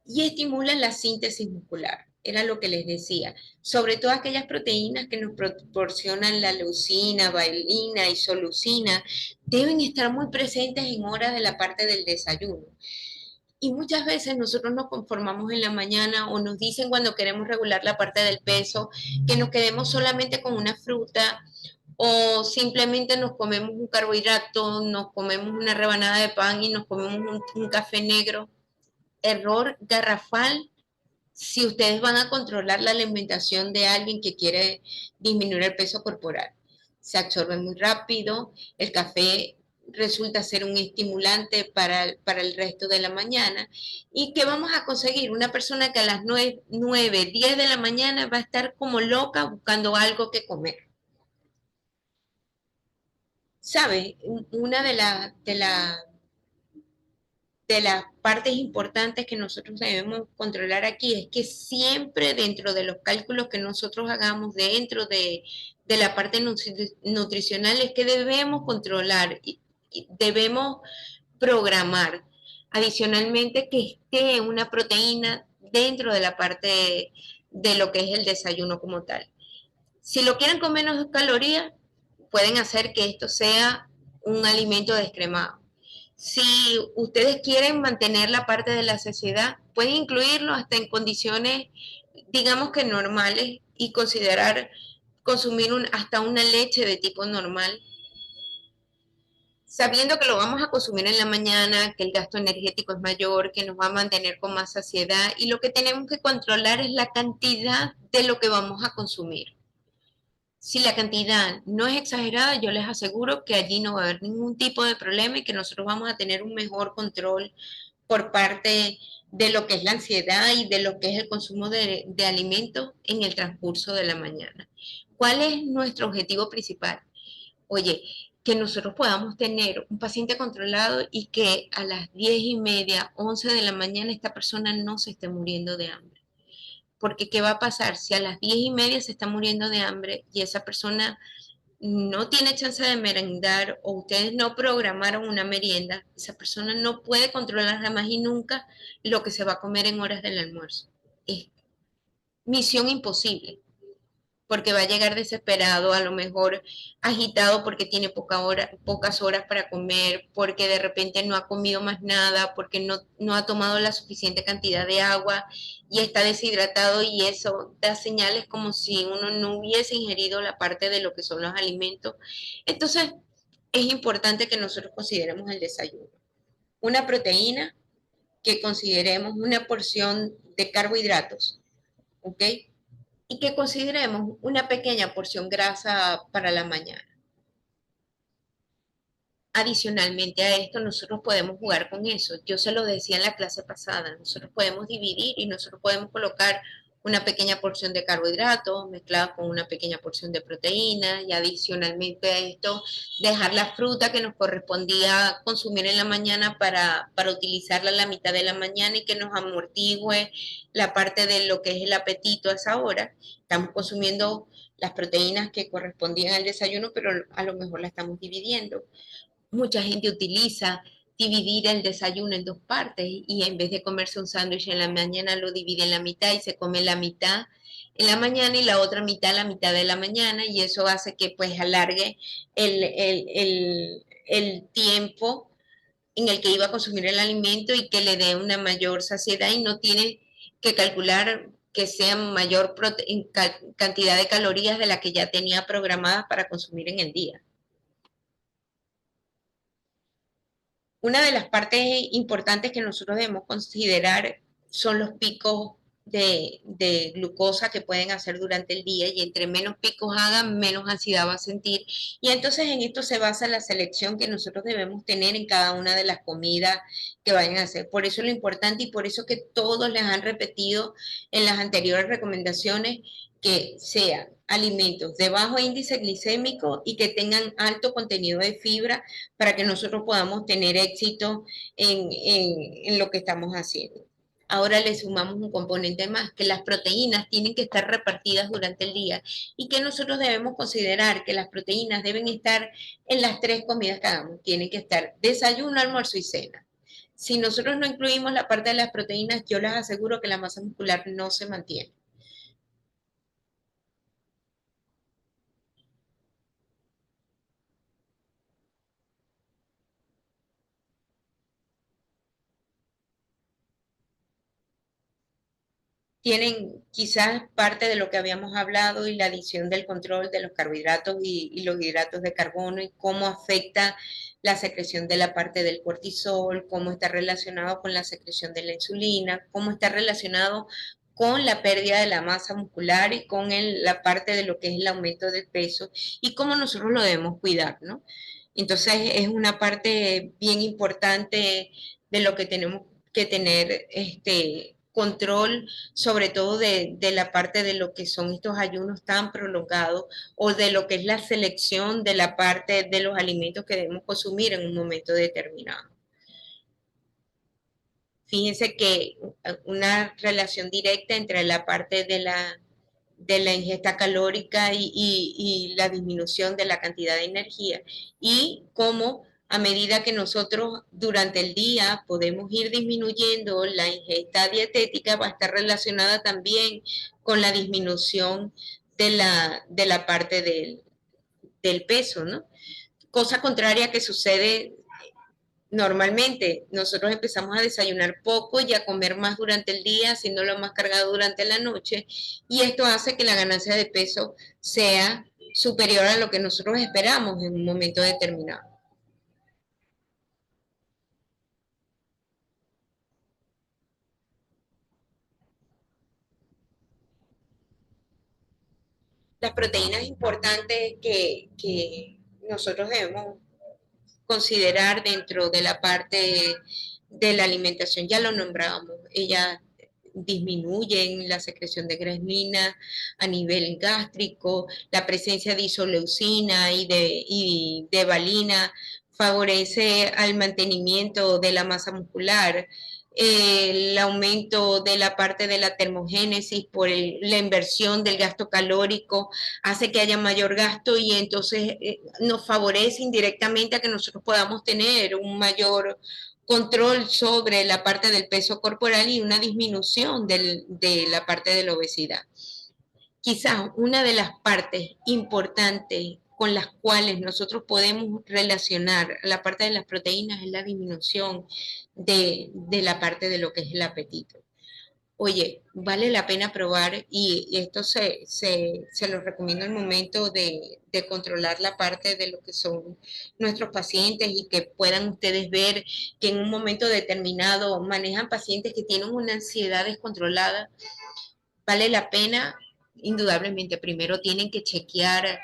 y estimulan la síntesis muscular. Era lo que les decía. Sobre todo aquellas proteínas que nos proporcionan la leucina, valine, isoleucina, deben estar muy presentes en horas de la parte del desayuno. Y muchas veces nosotros nos conformamos en la mañana o nos dicen cuando queremos regular la parte del peso que nos quedemos solamente con una fruta o simplemente nos comemos un carbohidrato, nos comemos una rebanada de pan y nos comemos un café negro. Error garrafal si ustedes van a controlar la alimentación de alguien que quiere disminuir el peso corporal. Se absorbe muy rápido, el café resulta ser un estimulante para el resto de la mañana. ¿Y qué vamos a conseguir? Una persona que a las 10 de la mañana va a estar como loca buscando algo que comer. ¿Sabe? Una de las partes importantes que nosotros debemos controlar aquí es que siempre dentro de los cálculos que nosotros hagamos dentro de la parte nutricional es que debemos controlar y debemos programar. Adicionalmente, que esté una proteína dentro de la parte de lo que es el desayuno como tal. Si lo quieren con menos calorías, pueden hacer que esto sea un alimento descremado. Si ustedes quieren mantener la parte de la saciedad, pueden incluirlo hasta en condiciones, digamos que normales, y considerar consumir hasta una leche de tipo normal, sabiendo que lo vamos a consumir en la mañana, que el gasto energético es mayor, que nos va a mantener con más saciedad, y lo que tenemos que controlar es la cantidad de lo que vamos a consumir. Si la cantidad no es exagerada, yo les aseguro que allí no va a haber ningún tipo de problema y que nosotros vamos a tener un mejor control por parte de lo que es la ansiedad y de lo que es el consumo de alimentos en el transcurso de la mañana. ¿Cuál es nuestro objetivo principal? Oye, que nosotros podamos tener un paciente controlado y que a las 10:30, 11 de la mañana esta persona no se esté muriendo de hambre. Porque ¿qué va a pasar? Si a las 10:30 se está muriendo de hambre y esa persona no tiene chance de merendar o ustedes no programaron una merienda, esa persona no puede controlar jamás y nunca lo que se va a comer en horas del almuerzo. Es misión imposible porque va a llegar desesperado, a lo mejor agitado porque tiene pocas horas para comer, porque de repente no ha comido más nada, porque no ha tomado la suficiente cantidad de agua y está deshidratado y eso da señales como si uno no hubiese ingerido la parte de lo que son los alimentos. Entonces, es importante que nosotros consideremos el desayuno. Una proteína, que consideremos una porción de carbohidratos, ¿ok? Y que consideremos una pequeña porción grasa para la mañana. Adicionalmente a esto, nosotros podemos jugar con eso. Yo se lo decía en la clase pasada, nosotros podemos dividir y nosotros podemos colocar una pequeña porción de carbohidratos mezclada con una pequeña porción de proteína y adicionalmente a esto dejar la fruta que nos correspondía consumir en la mañana para utilizarla a la mitad de la mañana y que nos amortigüe la parte de lo que es el apetito a esa hora. Estamos consumiendo las proteínas que correspondían al desayuno, pero a lo mejor la estamos dividiendo. Mucha gente utiliza dividir el desayuno en dos partes y en vez de comerse un sándwich en la mañana lo divide en la mitad y se come la mitad en la mañana y la otra mitad a la mitad de la mañana y eso hace que pues alargue el tiempo en el que iba a consumir el alimento y que le dé una mayor saciedad y no tiene que calcular que sea mayor cantidad de calorías de la que ya tenía programadas para consumir en el día. Una de las partes importantes que nosotros debemos considerar son los picos de glucosa que pueden hacer durante el día y entre menos picos hagan, menos ansiedad va a sentir. Y entonces en esto se basa la selección que nosotros debemos tener en cada una de las comidas que vayan a hacer. Por eso es lo importante y por eso que todos les han repetido en las anteriores recomendaciones que sean alimentos de bajo índice glicémico y que tengan alto contenido de fibra para que nosotros podamos tener éxito en lo que estamos haciendo. Ahora le sumamos un componente más, que las proteínas tienen que estar repartidas durante el día y que nosotros debemos considerar que las proteínas deben estar en las tres comidas que hagamos. Tienen que estar desayuno, almuerzo y cena. Si nosotros no incluimos la parte de las proteínas, yo les aseguro que la masa muscular no se mantiene. Tienen quizás parte de lo que habíamos hablado y la adición del control de los carbohidratos y los hidratos de carbono y cómo afecta la secreción de la parte del cortisol, cómo está relacionado con la secreción de la insulina, cómo está relacionado con la pérdida de la masa muscular y con la parte de lo que es el aumento del peso y cómo nosotros lo debemos cuidar, ¿no? Entonces es una parte bien importante de lo que tenemos que tener control sobre todo de la parte de lo que son estos ayunos tan prolongados o de lo que es la selección de la parte de los alimentos que debemos consumir en un momento determinado. Fíjense que una relación directa entre la parte de la ingesta calórica y la disminución de la cantidad de energía y cómo a medida que nosotros durante el día podemos ir disminuyendo la ingesta dietética, va a estar relacionada también con la disminución de la parte del peso, ¿no? Cosa contraria que sucede normalmente. Nosotros empezamos a desayunar poco y a comer más durante el día, haciéndolo más cargado durante la noche, y esto hace que la ganancia de peso sea superior a lo que nosotros esperamos en un momento determinado. Las proteínas importantes que nosotros debemos considerar dentro de la parte de la alimentación, ya lo nombramos, ellas disminuyen la secreción de grelina a nivel gástrico, la presencia de isoleucina y de valina favorece al mantenimiento de la masa muscular, el aumento de la parte de la termogénesis por la inversión del gasto calórico hace que haya mayor gasto y entonces nos favorece indirectamente a que nosotros podamos tener un mayor control sobre la parte del peso corporal y una disminución de la parte de la obesidad. Quizás una de las partes importantes con las cuales nosotros podemos relacionar la parte de las proteínas es la disminución de la parte de lo que es el apetito. Oye, vale la pena probar y esto se lo recomiendo en el momento de controlar la parte de lo que son nuestros pacientes y que puedan ustedes ver que en un momento determinado manejan pacientes que tienen una ansiedad descontrolada. Vale la pena, indudablemente, primero tienen que chequear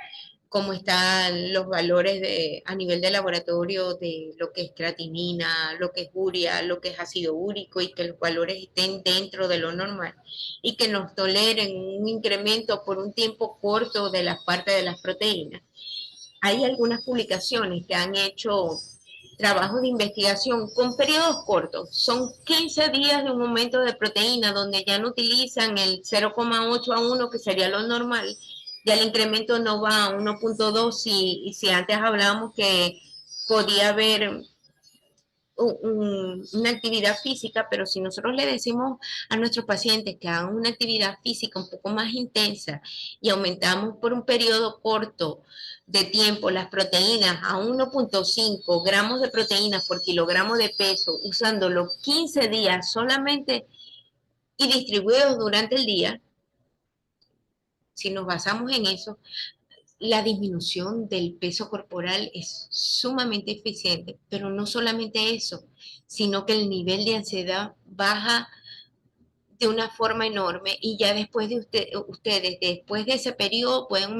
cómo están los valores a nivel de laboratorio de lo que es creatinina, lo que es urea, lo que es ácido úrico y que los valores estén dentro de lo normal y que nos toleren un incremento por un tiempo corto de las partes de las proteínas. Hay algunas publicaciones que han hecho trabajos de investigación con periodos cortos. Son 15 días de un aumento de proteína donde ya no utilizan el 0,8 a 1, que sería lo normal. Ya el incremento no va a 1,2 y si antes hablábamos que podía haber una actividad física, pero si nosotros le decimos a nuestros pacientes que hagan una actividad física un poco más intensa y aumentamos por un periodo corto de tiempo las proteínas a 1,5 gramos de proteínas por kilogramo de peso, usándolo 15 días solamente y distribuidos durante el día, si nos basamos en eso, la disminución del peso corporal es sumamente eficiente, pero no solamente eso, sino que el nivel de ansiedad baja de una forma enorme y ya después de ustedes, después de ese periodo, pueden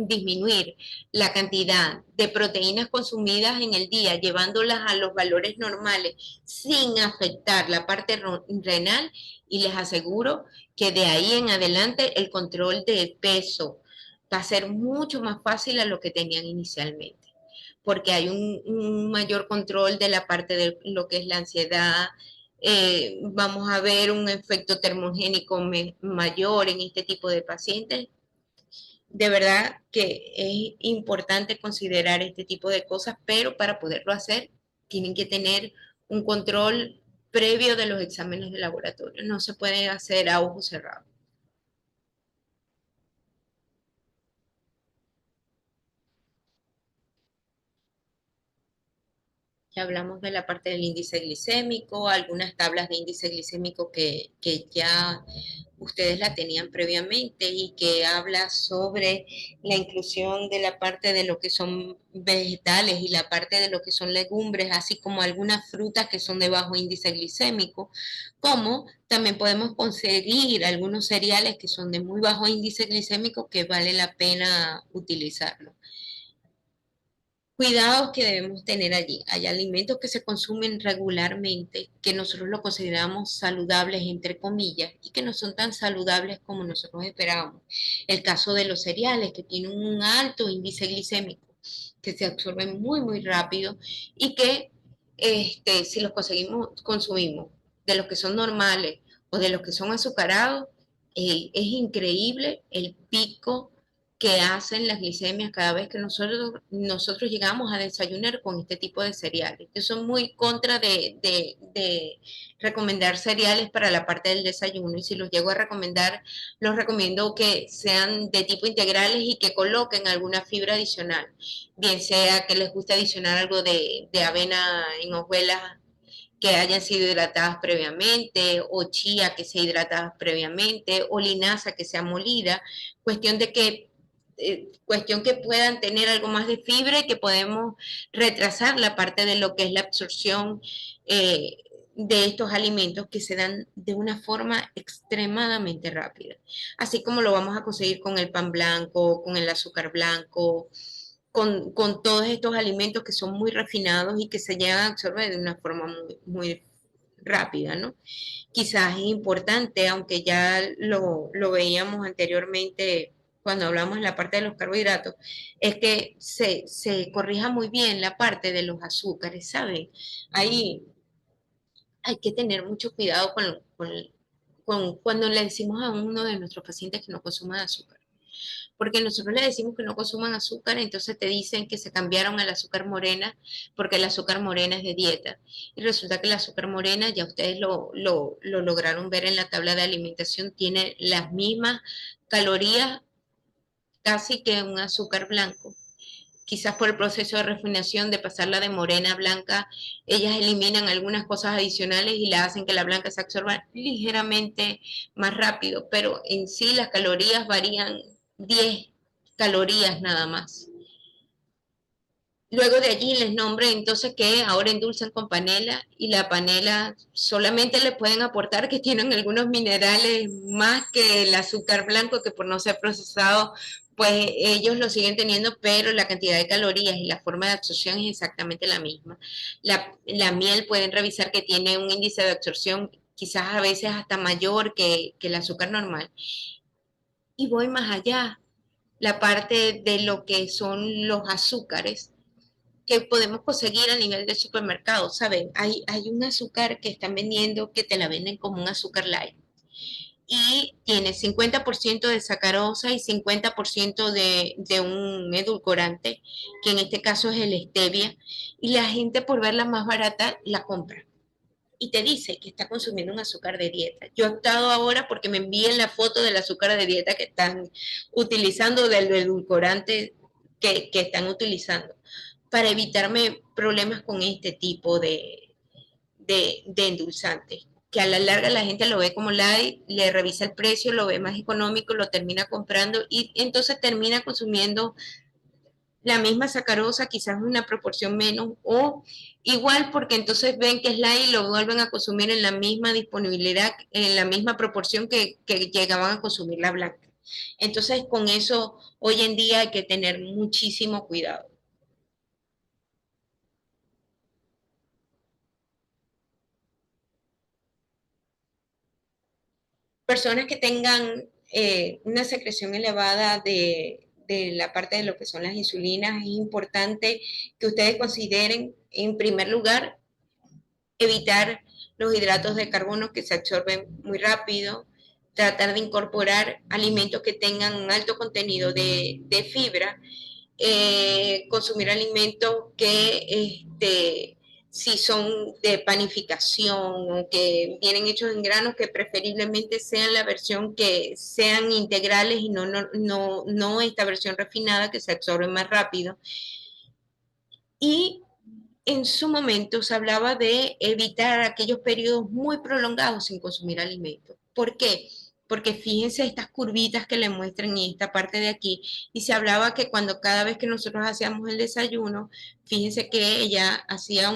disminuir la cantidad de proteínas consumidas en el día, llevándolas a los valores normales sin afectar la parte renal y les aseguro que de ahí en adelante el control del peso va a ser mucho más fácil a lo que tenían inicialmente, porque hay un mayor control de la parte de lo que es la ansiedad. Vamos a ver un efecto termogénico mayor en este tipo de pacientes. De verdad que es importante considerar este tipo de cosas, pero para poderlo hacer tienen que tener un control previo de los exámenes de laboratorio. No se puede hacer a ojos cerrados. Ya hablamos de la parte del índice glicémico, algunas tablas de índice glicémico que ya ustedes la tenían previamente y que habla sobre la inclusión de la parte de lo que son vegetales y la parte de lo que son legumbres, así como algunas frutas que son de bajo índice glicémico, como también podemos conseguir algunos cereales que son de muy bajo índice glicémico que vale la pena utilizarlo. Cuidados que debemos tener allí. Hay alimentos que se consumen regularmente, que nosotros lo consideramos saludables, entre comillas, y que no son tan saludables como nosotros esperábamos. El caso de los cereales, que tienen un alto índice glicémico, que se absorben muy, muy rápido y que si los conseguimos, consumimos de los que son normales o de los que son azucarados, es increíble el pico que hacen las glicemias cada vez que nosotros llegamos a desayunar con este tipo de cereales. Yo soy muy contra de recomendar cereales para la parte del desayuno y si los llego a recomendar, los recomiendo que sean de tipo integrales y que coloquen alguna fibra adicional, bien sea que les guste adicionar algo de avena en hojuelas que hayan sido hidratadas previamente, o chía que sea hidratada previamente, o linaza que sea molida, cuestión de que cuestión que puedan tener algo más de fibra y que podemos retrasar la parte de lo que es la absorción de estos alimentos que se dan de una forma extremadamente rápida. Así como lo vamos a conseguir con el pan blanco, con el azúcar blanco, con todos estos alimentos que son muy refinados y que se llegan a absorber de una forma muy, muy rápida, ¿no? Quizás es importante, aunque ya lo veíamos anteriormente cuando hablamos en la parte de los carbohidratos, es que se corrija muy bien la parte de los azúcares, ¿saben? Ahí hay que tener mucho cuidado con cuando le decimos a uno de nuestros pacientes que no consuma azúcar, porque nosotros le decimos que no consuman azúcar, entonces te dicen que se cambiaron al azúcar morena porque el azúcar morena es de dieta. Y resulta que el azúcar morena, ya ustedes lo lograron ver en la tabla de alimentación, tiene las mismas calorías casi que un azúcar blanco. Quizás por el proceso de refinación de pasarla de morena a blanca, ellas eliminan algunas cosas adicionales y la hacen que la blanca se absorba ligeramente más rápido, pero en sí las calorías varían 10 calorías nada más. Luego de allí les nombré entonces que ahora endulzan con panela y la panela solamente le pueden aportar que tienen algunos minerales más que el azúcar blanco que por no ser procesado pues ellos lo siguen teniendo, pero la cantidad de calorías y la forma de absorción es exactamente la misma. La miel pueden revisar que tiene un índice de absorción quizás a veces hasta mayor que el azúcar normal. Y voy más allá, la parte de lo que son los azúcares que podemos conseguir a nivel de supermercado, ¿saben? Hay un azúcar que están vendiendo que te la venden como un azúcar light y tiene 50% de sacarosa y 50% de un edulcorante, que en este caso es el stevia, y la gente por verla más barata la compra. Y te dice que está consumiendo un azúcar de dieta. Yo he optado ahora porque me envíen la foto del azúcar de dieta que están utilizando, del edulcorante que están utilizando, para evitarme problemas con este tipo de endulzantes, que a la larga la gente lo ve como light, le revisa el precio, lo ve más económico, lo termina comprando y entonces termina consumiendo la misma sacarosa, quizás una proporción menos, o igual porque entonces ven que es light y lo vuelven a consumir en la misma disponibilidad, en la misma proporción que llegaban a consumir la blanca. Entonces con eso hoy en día hay que tener muchísimo cuidado. Personas que tengan una secreción elevada de la parte de lo que son las insulinas, es importante que ustedes consideren, en primer lugar, evitar los hidratos de carbono que se absorben muy rápido, tratar de incorporar alimentos que tengan un alto contenido de fibra, consumir alimentos que si son de panificación o que vienen hechos en granos, que preferiblemente sean la versión que sean integrales y no esta versión refinada que se absorbe más rápido. Y en su momento se hablaba de evitar aquellos periodos muy prolongados sin consumir alimentos. ¿Por qué? Porque fíjense estas curvitas que le muestran en esta parte de aquí, y se hablaba que cuando cada vez que nosotros hacíamos el desayuno, fíjense que ella hacía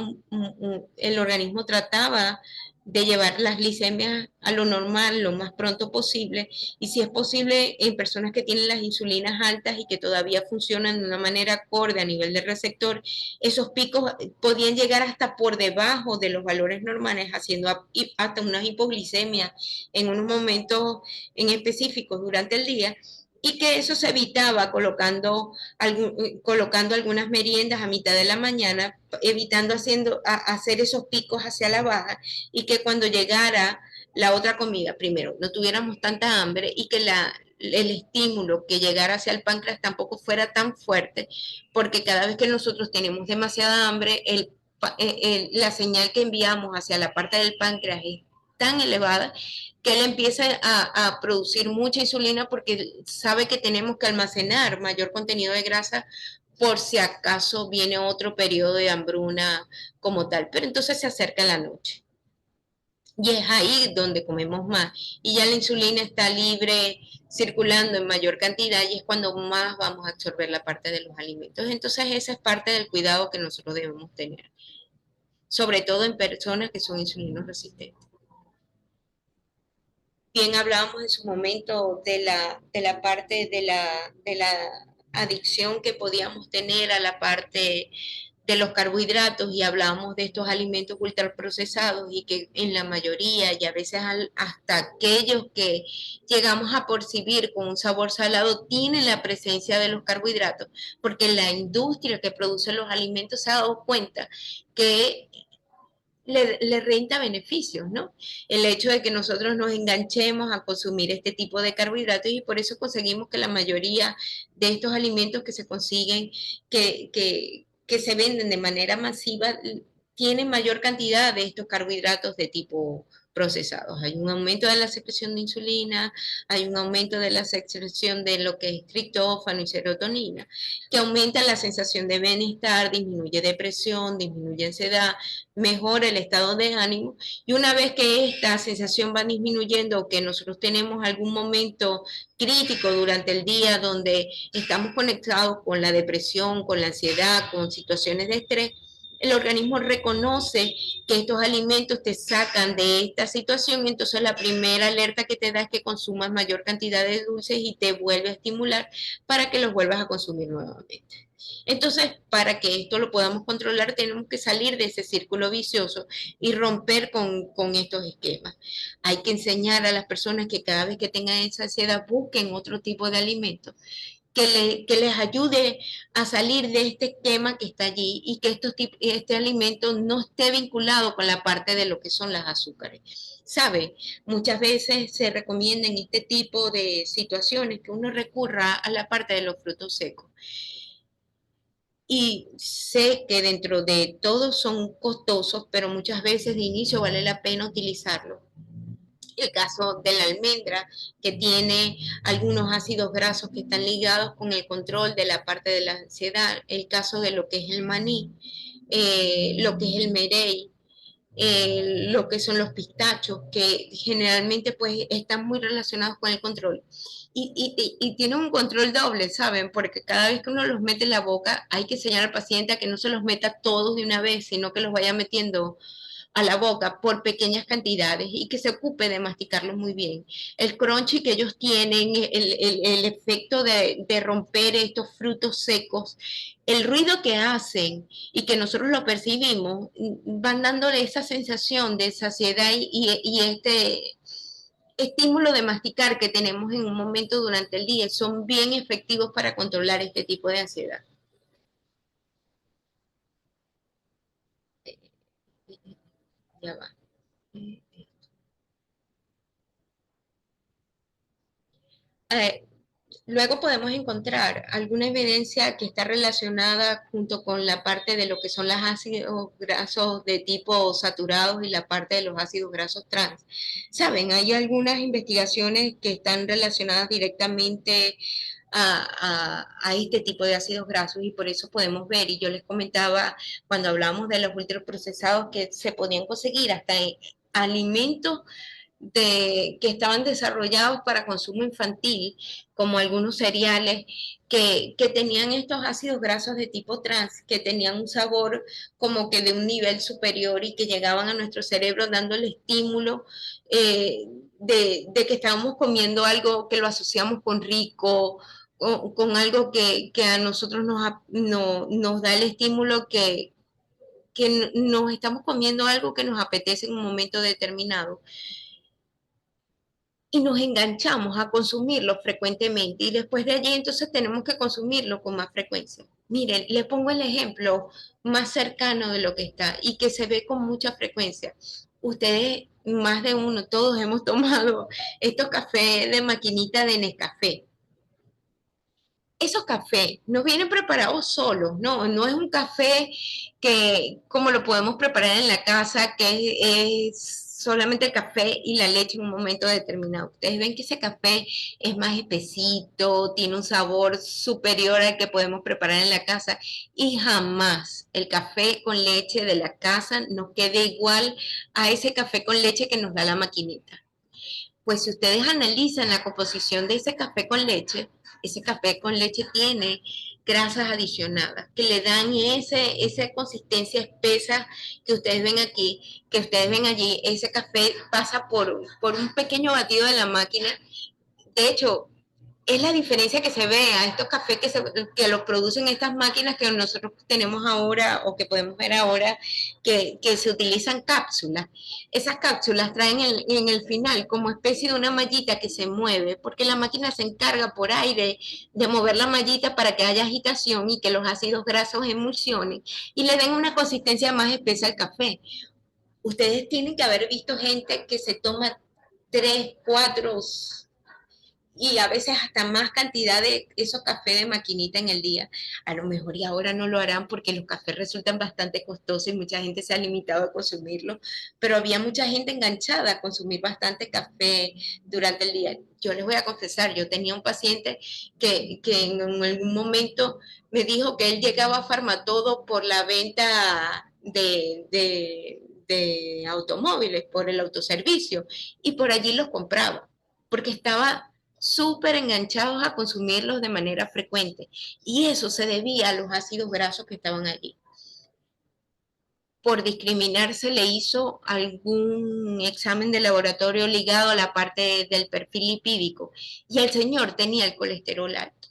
el organismo trataba de llevar las glicemias a lo normal lo más pronto posible, y si es posible en personas que tienen las insulinas altas y que todavía funcionan de una manera acorde a nivel de receptor, esos picos podían llegar hasta por debajo de los valores normales, haciendo hasta unas hipoglicemias en unos momentos en específicos durante el día, y que eso se evitaba colocando algunas meriendas a mitad de la mañana, evitando hacer esos picos hacia la baja, y que cuando llegara la otra comida, primero, no tuviéramos tanta hambre y que el estímulo que llegara hacia el páncreas tampoco fuera tan fuerte, porque cada vez que nosotros tenemos demasiada hambre, la señal que enviamos hacia la parte del páncreas es tan elevada que él empieza a producir mucha insulina porque sabe que tenemos que almacenar mayor contenido de grasa por si acaso viene otro periodo de hambruna como tal. Pero entonces se acerca la noche y es ahí donde comemos más y ya la insulina está libre circulando en mayor cantidad y es cuando más vamos a absorber la parte de los alimentos. Entonces esa es parte del cuidado que nosotros debemos tener, sobre todo en personas que son insulinos resistentes. Bien hablábamos en su momento de la parte de la adicción que podíamos tener a la parte de los carbohidratos y hablábamos de estos alimentos ultraprocesados y que en la mayoría y a veces hasta aquellos que llegamos a percibir con un sabor salado tienen la presencia de los carbohidratos, porque la industria que produce los alimentos se ha dado cuenta que le renta beneficios, ¿no? El hecho de que nosotros nos enganchemos a consumir este tipo de carbohidratos y por eso conseguimos que la mayoría de estos alimentos que se consiguen, que se venden de manera masiva, tienen mayor cantidad de estos carbohidratos de tipo procesados. Hay un aumento de la secreción de insulina, hay un aumento de la secreción de lo que es triptófano y serotonina, que aumenta la sensación de bienestar, disminuye depresión, disminuye ansiedad, mejora el estado de ánimo, y una vez que esta sensación va disminuyendo o que nosotros tenemos algún momento crítico durante el día donde estamos conectados con la depresión, con la ansiedad, con situaciones de estrés, el organismo reconoce que estos alimentos te sacan de esta situación, entonces la primera alerta que te da es que consumas mayor cantidad de dulces y te vuelve a estimular para que los vuelvas a consumir nuevamente. Entonces, para que esto lo podamos controlar, tenemos que salir de ese círculo vicioso y romper con estos esquemas. Hay que enseñar a las personas que cada vez que tengan esa ansiedad busquen otro tipo de alimentos que les ayude a salir de este esquema que está allí y que este alimento no esté vinculado con la parte de lo que son las azúcares. ¿Sabe? Muchas veces se recomienda en este tipo de situaciones que uno recurra a la parte de los frutos secos. Y sé que dentro de todos son costosos, pero muchas veces de inicio vale la pena utilizarlo. El caso de la almendra, que tiene algunos ácidos grasos que están ligados con el control de la parte de la ansiedad. El caso de lo que es el maní, lo que es el merey, lo que son los pistachos, que generalmente pues están muy relacionados con el control. Y tiene un control doble, ¿saben? Porque cada vez que uno los mete en la boca, hay que enseñar al paciente a que no se los meta todos de una vez, sino que los vaya metiendo a la boca por pequeñas cantidades y que se ocupe de masticarlos muy bien. El crunchy que ellos tienen, el efecto de romper estos frutos secos, el ruido que hacen y que nosotros lo percibimos, van dándole esa sensación de saciedad y este estímulo de masticar que tenemos en un momento durante el día. Son bien efectivos para controlar este tipo de ansiedad. Ya va. Eh, Luego podemos encontrar alguna evidencia que está relacionada junto con la parte de lo que son los ácidos grasos de tipo saturados y la parte de los ácidos grasos trans. Saben, hay algunas investigaciones que están relacionadas directamente a este tipo de ácidos grasos y por eso podemos ver, y yo les comentaba cuando hablamos de los ultraprocesados que se podían conseguir hasta en alimentos que estaban desarrollados para consumo infantil, como algunos cereales, que tenían estos ácidos grasos de tipo trans, que tenían un sabor como que de un nivel superior y que llegaban a nuestro cerebro dándole estímulo de que estábamos comiendo algo que lo asociamos con rico, con algo que a nosotros nos da el estímulo que nos estamos comiendo algo que nos apetece en un momento determinado y nos enganchamos a consumirlo frecuentemente y después de allí entonces tenemos que consumirlo con más frecuencia. Miren, le pongo el ejemplo más cercano de lo que está y que se ve con mucha frecuencia. Ustedes, más de uno, todos hemos tomado estos cafés de maquinita de Nescafé. Esos cafés no vienen preparados solos, no, no es un café que como lo podemos preparar en la casa, que es solamente el café y la leche en un momento determinado. Ustedes ven que ese café es más espesito, tiene un sabor superior al que podemos preparar en la casa y jamás el café con leche de la casa nos quede igual a ese café con leche que nos da la maquinita. Pues si ustedes analizan la composición de ese café con leche tiene grasas adicionadas que le dan esa consistencia espesa que ustedes ven aquí, que ustedes ven allí. Ese café pasa por un pequeño batido de la máquina. De hecho, es la diferencia que se ve a estos cafés que los producen estas máquinas que nosotros tenemos ahora o que podemos ver ahora, que se utilizan cápsulas. Esas cápsulas traen en el final como especie de una mallita que se mueve, porque la máquina se encarga por aire de mover la mallita para que haya agitación y que los ácidos grasos emulsionen y le den una consistencia más espesa al café. Ustedes tienen que haber visto gente que se toma 3, 4 y a veces hasta más cantidad de esos cafés de maquinita en el día. A lo mejor y ahora no lo harán porque los cafés resultan bastante costosos y mucha gente se ha limitado a consumirlo, pero había mucha gente enganchada a consumir bastante café durante el día. Yo les voy a confesar, yo tenía un paciente que en algún momento me dijo que él llegaba a Farmatodo por la venta de automóviles, por el autoservicio, y por allí los compraba, porque estaba súper enganchados a consumirlos de manera frecuente. Y eso se debía a los ácidos grasos que estaban allí. por discriminar se le hizo algún examen de laboratorio ligado a la parte del perfil lipídico y el señor tenía el colesterol alto.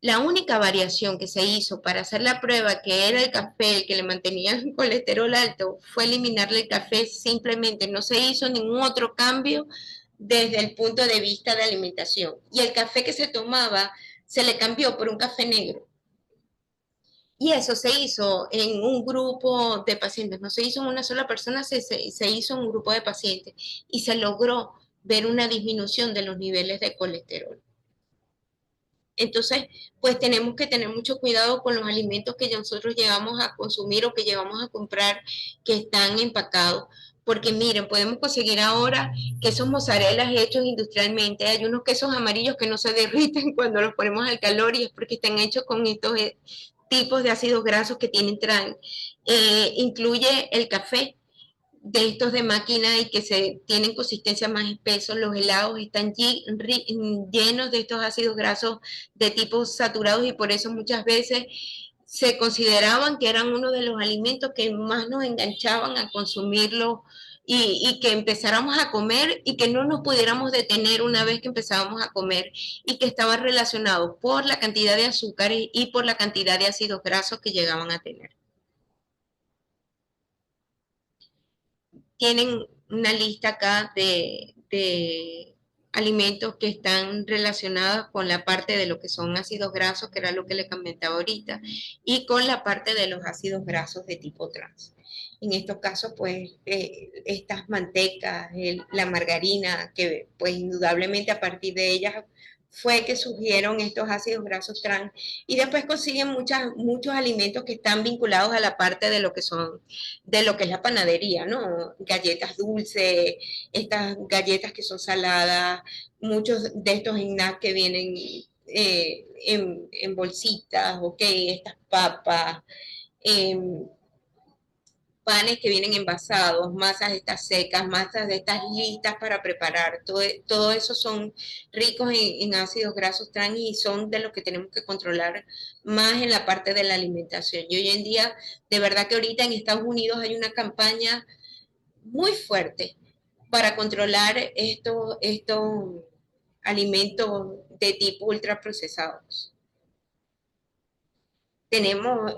La única variación que se hizo para hacer la prueba, que era el café el que le mantenía el colesterol alto, fue eliminarle el café, simplemente no se hizo ningún otro cambio desde el punto de vista de alimentación. Y el café que se tomaba se le cambió por un café negro. Y eso se hizo en un grupo de pacientes, no se hizo en una sola persona, se hizo en un grupo de pacientes y se logró ver una disminución de los niveles de colesterol. Entonces, pues tenemos que tener mucho cuidado con los alimentos que nosotros llevamos a consumir o que llevamos a comprar que están empacados. Porque miren, podemos conseguir ahora quesos mozzarella hechos industrialmente. Hay unos quesos amarillos que no se derriten cuando los ponemos al calor y es porque están hechos con estos tipos de ácidos grasos que traen. Incluye el café de estos de máquina y que tienen consistencia más espeso, los helados están llenos de estos ácidos grasos de tipo saturados y por eso muchas veces se consideraban que eran uno de los alimentos que más nos enganchaban a consumirlo y que empezáramos a comer y que no nos pudiéramos detener una vez que empezábamos a comer y que estaba relacionado por la cantidad de azúcares y por la cantidad de ácidos grasos que llegaban a tener. Tienen una lista acá de alimentos que están relacionados con la parte de lo que son ácidos grasos, que era lo que le comentaba ahorita, y con la parte de los ácidos grasos de tipo trans. En estos casos, pues, estas mantecas, la margarina, que pues indudablemente a partir de ellas fue que surgieron estos ácidos grasos trans y después consiguen muchos alimentos que están vinculados a la parte de lo que son, de lo que es la panadería, ¿no? Galletas dulces, estas galletas que son saladas, muchos de estos snacks que vienen en bolsitas, ok, estas papas, eh, panes que vienen envasados, masas de estas secas, masas de estas listas para preparar. Todo eso son ricos en ácidos grasos trans y son de los que tenemos que controlar más en la parte de la alimentación. Y hoy en día, de verdad que ahorita en Estados Unidos hay una campaña muy fuerte para controlar estos alimentos de tipo ultraprocesados. Tenemos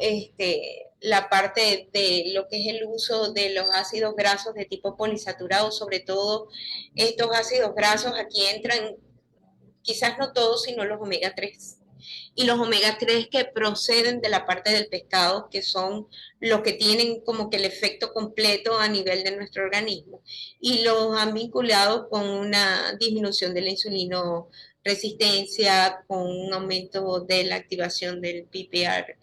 la parte de lo que es el uso de los ácidos grasos de tipo polisaturado, sobre todo estos ácidos grasos aquí entran, quizás no todos, sino los omega 3. Y los omega 3 que proceden de la parte del pescado, que son los que tienen como que el efecto completo a nivel de nuestro organismo. Y los han vinculado con una disminución de la insulino resistencia, con un aumento de la activación del PPR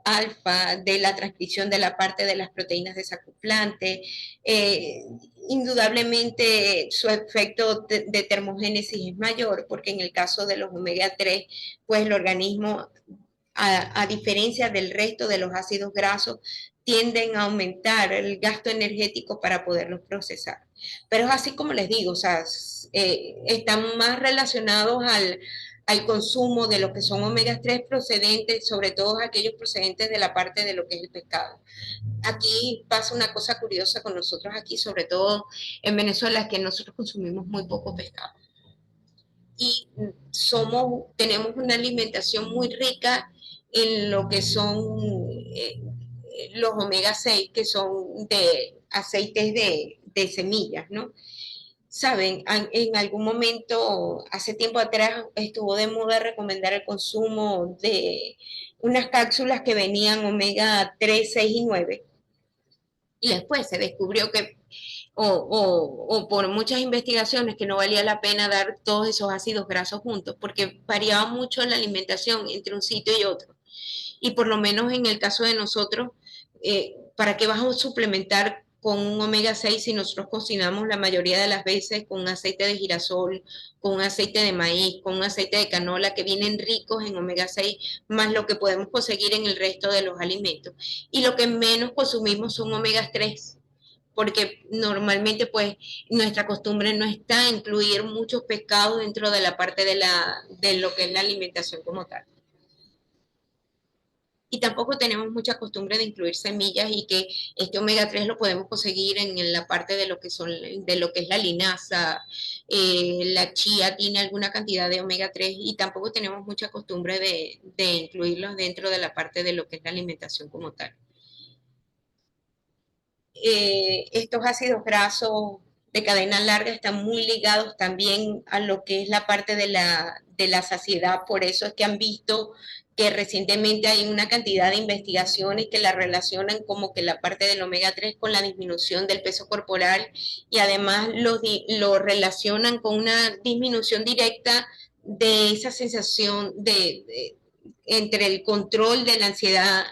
alfa, de la transcripción de la parte de las proteínas desacoplante. Eh, Indudablemente su efecto de termogénesis es mayor porque en el caso de los omega 3, pues el organismo, a diferencia del resto de los ácidos grasos, tienden a aumentar el gasto energético para poderlos procesar. Pero es así como les digo, o sea, están más relacionados al consumo de lo que son omega 3 procedentes, sobre todo aquellos procedentes de la parte de lo que es el pescado. Aquí pasa una cosa curiosa con nosotros aquí, sobre todo en Venezuela, que nosotros consumimos muy poco pescado. Y tenemos una alimentación muy rica en lo que son los omega 6, que son de aceites de semillas, ¿no? Saben, en algún momento, hace tiempo atrás, estuvo de moda recomendar el consumo de unas cápsulas que venían omega 3, 6 y 9. Y después se descubrió que, o por muchas investigaciones, que no valía la pena dar todos esos ácidos grasos juntos, porque variaba mucho la alimentación entre un sitio y otro. Y por lo menos en el caso de nosotros, ¿para qué vas a suplementar con un omega 6 si nosotros cocinamos la mayoría de las veces con un aceite de girasol, con un aceite de maíz, con un aceite de canola que vienen ricos en omega 6, más lo que podemos conseguir en el resto de los alimentos? Y lo que menos consumimos son omega 3 porque normalmente pues nuestra costumbre no está a incluir muchos pescados dentro de la parte de lo que es la alimentación como tal. Y tampoco tenemos mucha costumbre de incluir semillas y que este omega 3 lo podemos conseguir en la parte de lo que son, de lo que es la linaza, la chía tiene alguna cantidad de omega 3 y tampoco tenemos mucha costumbre de incluirlos dentro de la parte de lo que es la alimentación como tal. Estos ácidos grasos de cadena larga están muy ligados también a lo que es la parte de la saciedad, por eso es que han visto que recientemente hay una cantidad de investigaciones que la relacionan como que la parte del omega 3 con la disminución del peso corporal y además lo relacionan con una disminución directa de esa sensación entre el control de la ansiedad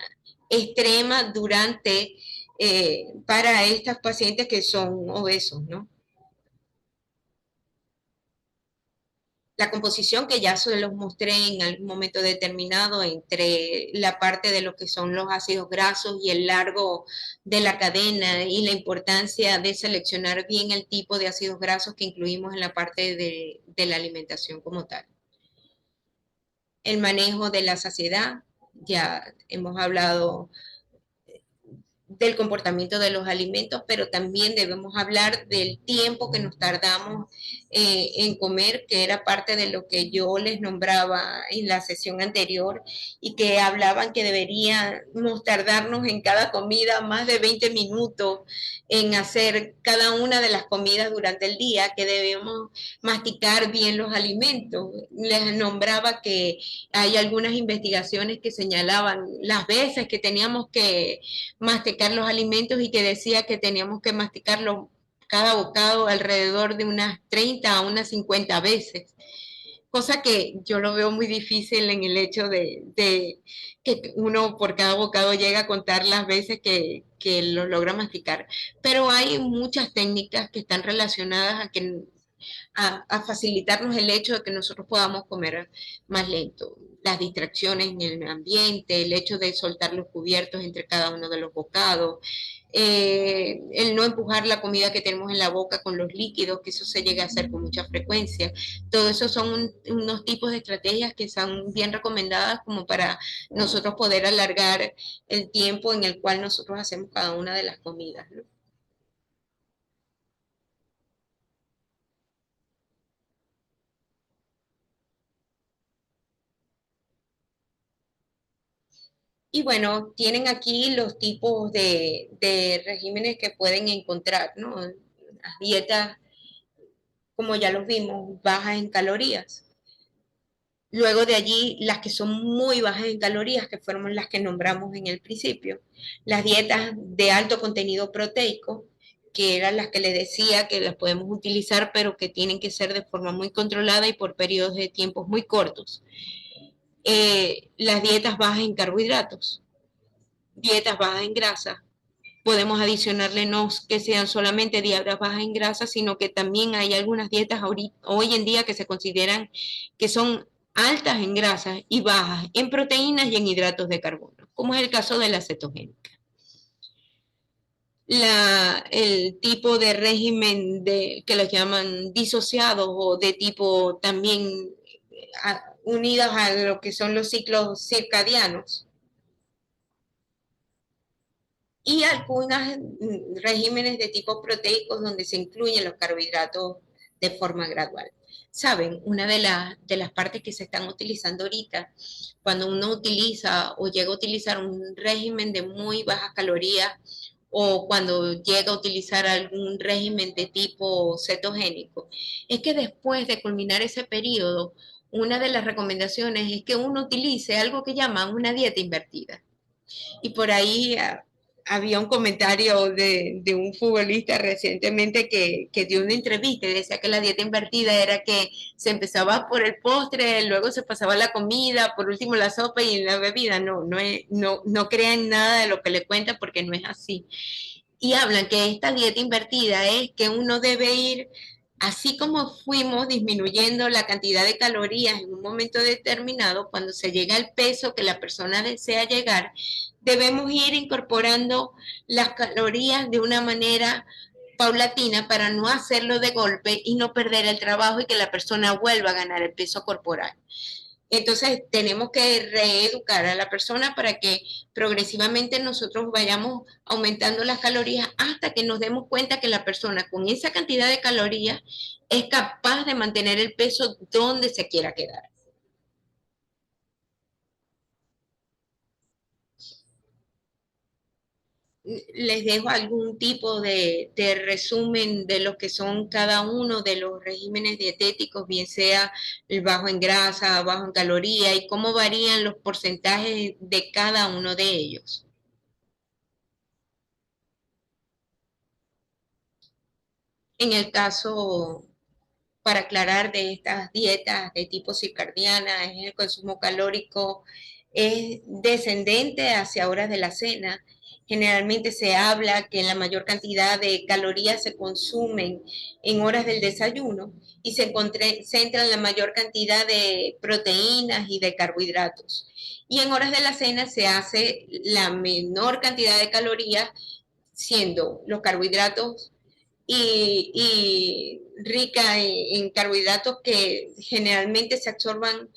extrema durante para estas pacientes que son obesos, ¿no? La composición que ya se los mostré en algún momento determinado entre la parte de lo que son los ácidos grasos y el largo de la cadena y la importancia de seleccionar bien el tipo de ácidos grasos que incluimos en la parte de la alimentación como tal. El manejo de la saciedad, ya hemos hablado del comportamiento de los alimentos, pero también debemos hablar del tiempo que nos tardamos en comer, que era parte de lo que yo les nombraba en la sesión anterior y que hablaban que deberíamos tardarnos en cada comida más de 20 minutos en hacer cada una de las comidas durante el día, que debemos masticar bien los alimentos. Les nombraba que hay algunas investigaciones que señalaban las veces que teníamos que masticar los alimentos y que decía que teníamos que masticarlo cada bocado alrededor de unas 30 a unas 50 veces, cosa que yo lo veo muy difícil en el hecho de que uno por cada bocado llega a contar las veces que lo logra masticar. Pero hay muchas técnicas que están relacionadas a facilitarnos el hecho de que nosotros podamos comer más lento. Las distracciones en el ambiente, el hecho de soltar los cubiertos entre cada uno de los bocados, el no empujar la comida que tenemos en la boca con los líquidos, que eso se llega a hacer con mucha frecuencia. Todo eso son unos tipos de estrategias que son bien recomendadas como para nosotros poder alargar el tiempo en el cual nosotros hacemos cada una de las comidas, ¿no? Y bueno, tienen aquí los tipos de regímenes que pueden encontrar, ¿no? Las dietas, como ya los vimos, bajas en calorías. Luego de allí, las que son muy bajas en calorías, que fueron las que nombramos en el principio. Las dietas de alto contenido proteico, que eran las que les decía que las podemos utilizar, pero que tienen que ser de forma muy controlada y por periodos de tiempos muy cortos. Las dietas bajas en carbohidratos, dietas bajas en grasa, podemos adicionarle no que sean solamente dietas bajas en grasa, sino que también hay algunas dietas hoy en día que se consideran que son altas en grasas y bajas en proteínas y en hidratos de carbono, como es el caso de la cetogénica. El tipo de régimen que los llaman disociados o de tipo también unidos a lo que son los ciclos circadianos y algunos regímenes de tipo proteicos donde se incluyen los carbohidratos de forma gradual. Saben, una de las partes que se están utilizando ahorita, cuando uno utiliza o llega a utilizar un régimen de muy bajas calorías o cuando llega a utilizar algún régimen de tipo cetogénico, es que después de culminar ese periodo, una de las recomendaciones es que uno utilice algo que llaman una dieta invertida. Y por ahí había un comentario de un futbolista recientemente que dio una entrevista y decía que la dieta invertida era que se empezaba por el postre, luego se pasaba la comida, por último la sopa y la bebida. No crean nada de lo que le cuentan porque no es así. Y hablan que esta dieta invertida es que uno debe ir, así como fuimos disminuyendo la cantidad de calorías en un momento determinado, cuando se llega al peso que la persona desea llegar, debemos ir incorporando las calorías de una manera paulatina para no hacerlo de golpe y no perder el trabajo y que la persona vuelva a ganar el peso corporal. Entonces tenemos que reeducar a la persona para que progresivamente nosotros vayamos aumentando las calorías hasta que nos demos cuenta que la persona con esa cantidad de calorías es capaz de mantener el peso donde se quiera quedar. Les dejo algún tipo de resumen de lo que son cada uno de los regímenes dietéticos, bien sea el bajo en grasa, bajo en caloría y cómo varían los porcentajes de cada uno de ellos. En el caso, para aclarar, de estas dietas de tipo circadiana, es el consumo calórico es descendente hacia horas de la cena. Generalmente se habla que la mayor cantidad de calorías se consumen en horas del desayuno y se concentra la mayor cantidad de proteínas y de carbohidratos. Y en horas de la cena se hace la menor cantidad de calorías, siendo los carbohidratos y rica en carbohidratos que generalmente se absorban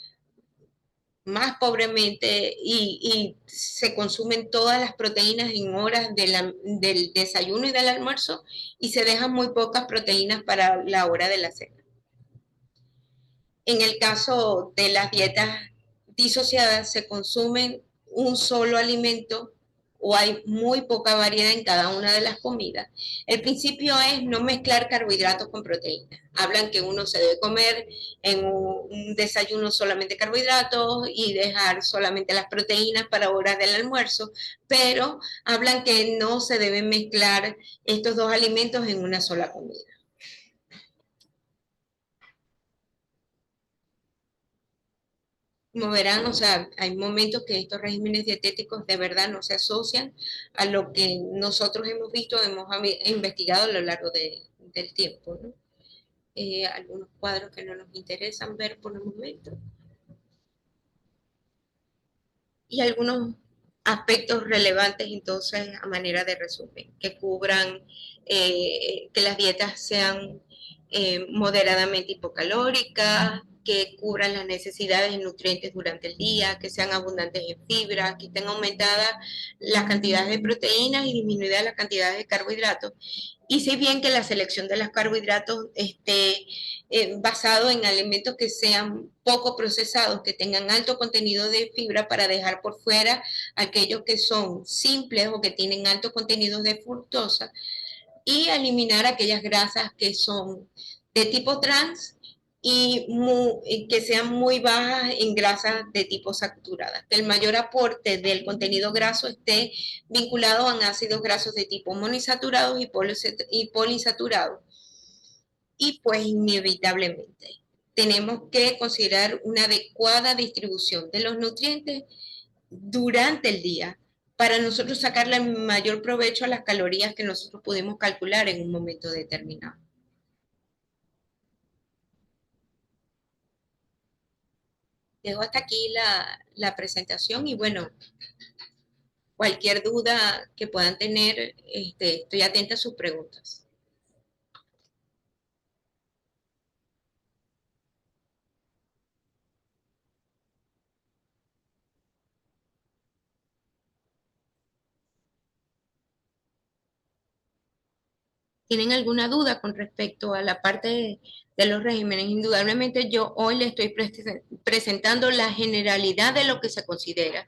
más pobremente y se consumen todas las proteínas en horas del desayuno y del almuerzo y se dejan muy pocas proteínas para la hora de la cena. En el caso de las dietas disociadas, se consumen un solo alimento o hay muy poca variedad en cada una de las comidas. El principio es no mezclar carbohidratos con proteínas. Hablan que uno se debe comer en un desayuno solamente carbohidratos y dejar solamente las proteínas para horas del almuerzo, pero hablan que no se deben mezclar estos dos alimentos en una sola comida. Como verán, o sea, hay momentos que estos regímenes dietéticos de verdad no se asocian a lo que nosotros hemos visto, hemos investigado a lo largo del tiempo, ¿no? Algunos cuadros que no nos interesan ver por el momento y algunos aspectos relevantes entonces a manera de resumen, que cubran que las dietas sean moderadamente hipocalóricas, que cubran las necesidades de nutrientes durante el día, que sean abundantes en fibra, que estén aumentadas las cantidades de proteínas y disminuidas las cantidades de carbohidratos. Y si bien que la selección de los carbohidratos esté basado en alimentos que sean poco procesados, que tengan alto contenido de fibra para dejar por fuera aquellos que son simples o que tienen alto contenido de fructosa y eliminar aquellas grasas que son de tipo trans y que sean muy bajas en grasas de tipo saturada. Que el mayor aporte del contenido graso esté vinculado a ácidos grasos de tipo monoinsaturados y poliinsaturados. Y pues inevitablemente tenemos que considerar una adecuada distribución de los nutrientes durante el día para nosotros sacarle el mayor provecho a las calorías que nosotros pudimos calcular en un momento determinado. Dejo hasta aquí la presentación y bueno, cualquier duda que puedan tener, estoy atenta a sus preguntas. ¿Tienen alguna duda con respecto a la parte de los regímenes? Indudablemente yo hoy le estoy presentando la generalidad de lo que se considera,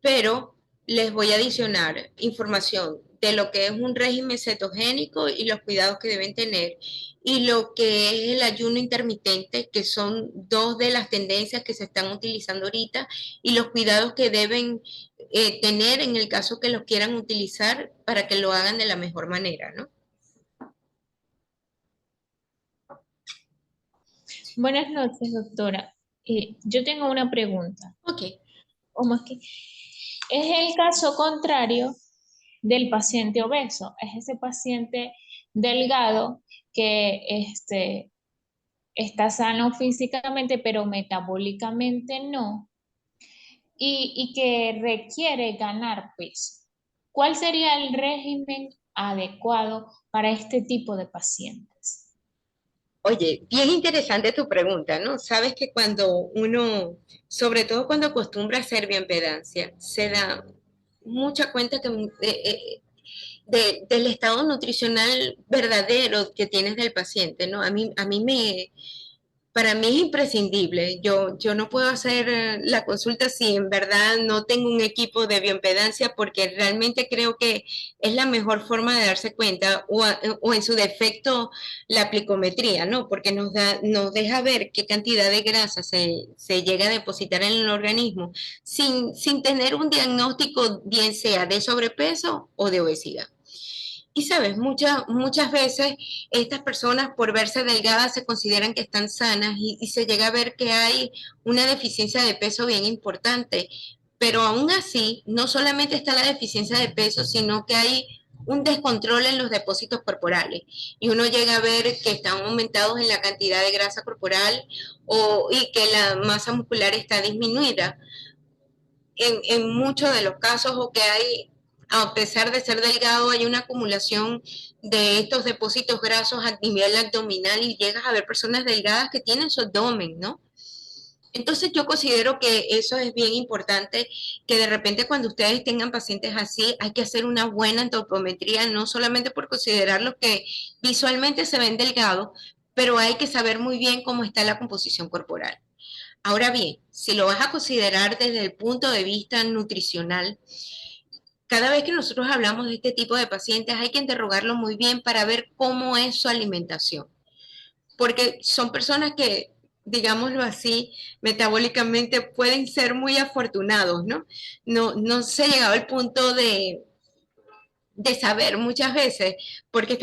pero les voy a adicionar información de lo que es un régimen cetogénico y los cuidados que deben tener, y lo que es el ayuno intermitente, que son dos de las tendencias que se están utilizando ahorita, y los cuidados que deben tener en el caso que los quieran utilizar para que lo hagan de la mejor manera, ¿no? Buenas noches, doctora. Yo tengo una pregunta. Ok. ¿Cómo es que es el caso contrario del paciente obeso? Es ese paciente delgado que está sano físicamente, pero metabólicamente no, y que requiere ganar peso. ¿Cuál sería el régimen adecuado para este tipo de pacientes? Oye, bien interesante tu pregunta, ¿no? Sabes que cuando uno, sobre todo cuando acostumbra a hacer bioimpedancia, se da mucha cuenta que, del estado nutricional verdadero que tienes del paciente, ¿no? Para mí es imprescindible. Yo no puedo hacer la consulta si en verdad no tengo un equipo de bioimpedancia porque realmente creo que es la mejor forma de darse cuenta o en su defecto la plicometría, ¿no? Porque nos deja ver qué cantidad de grasa se llega a depositar en el organismo sin tener un diagnóstico, bien sea de sobrepeso o de obesidad. Y sabes, muchas veces estas personas por verse delgadas se consideran que están sanas y se llega a ver que hay una deficiencia de peso bien importante. Pero aún así, no solamente está la deficiencia de peso, sino que hay un descontrol en los depósitos corporales. Y uno llega a ver que están aumentados en la cantidad de grasa corporal y que la masa muscular está disminuida en muchos de los casos o que hay, a pesar de ser delgado, hay una acumulación de estos depósitos grasos a nivel abdominal y llegas a ver personas delgadas que tienen su abdomen, ¿no? Entonces yo considero que eso es bien importante, que de repente cuando ustedes tengan pacientes así, hay que hacer una buena antropometría, no solamente por considerarlos que visualmente se ven delgados, pero hay que saber muy bien cómo está la composición corporal. Ahora bien, si lo vas a considerar desde el punto de vista nutricional, cada vez que nosotros hablamos de este tipo de pacientes hay que interrogarlo muy bien para ver cómo es su alimentación, porque son personas que, digámoslo así, metabólicamente pueden ser muy afortunados, ¿no? No se ha llegado al punto de saber muchas veces, porque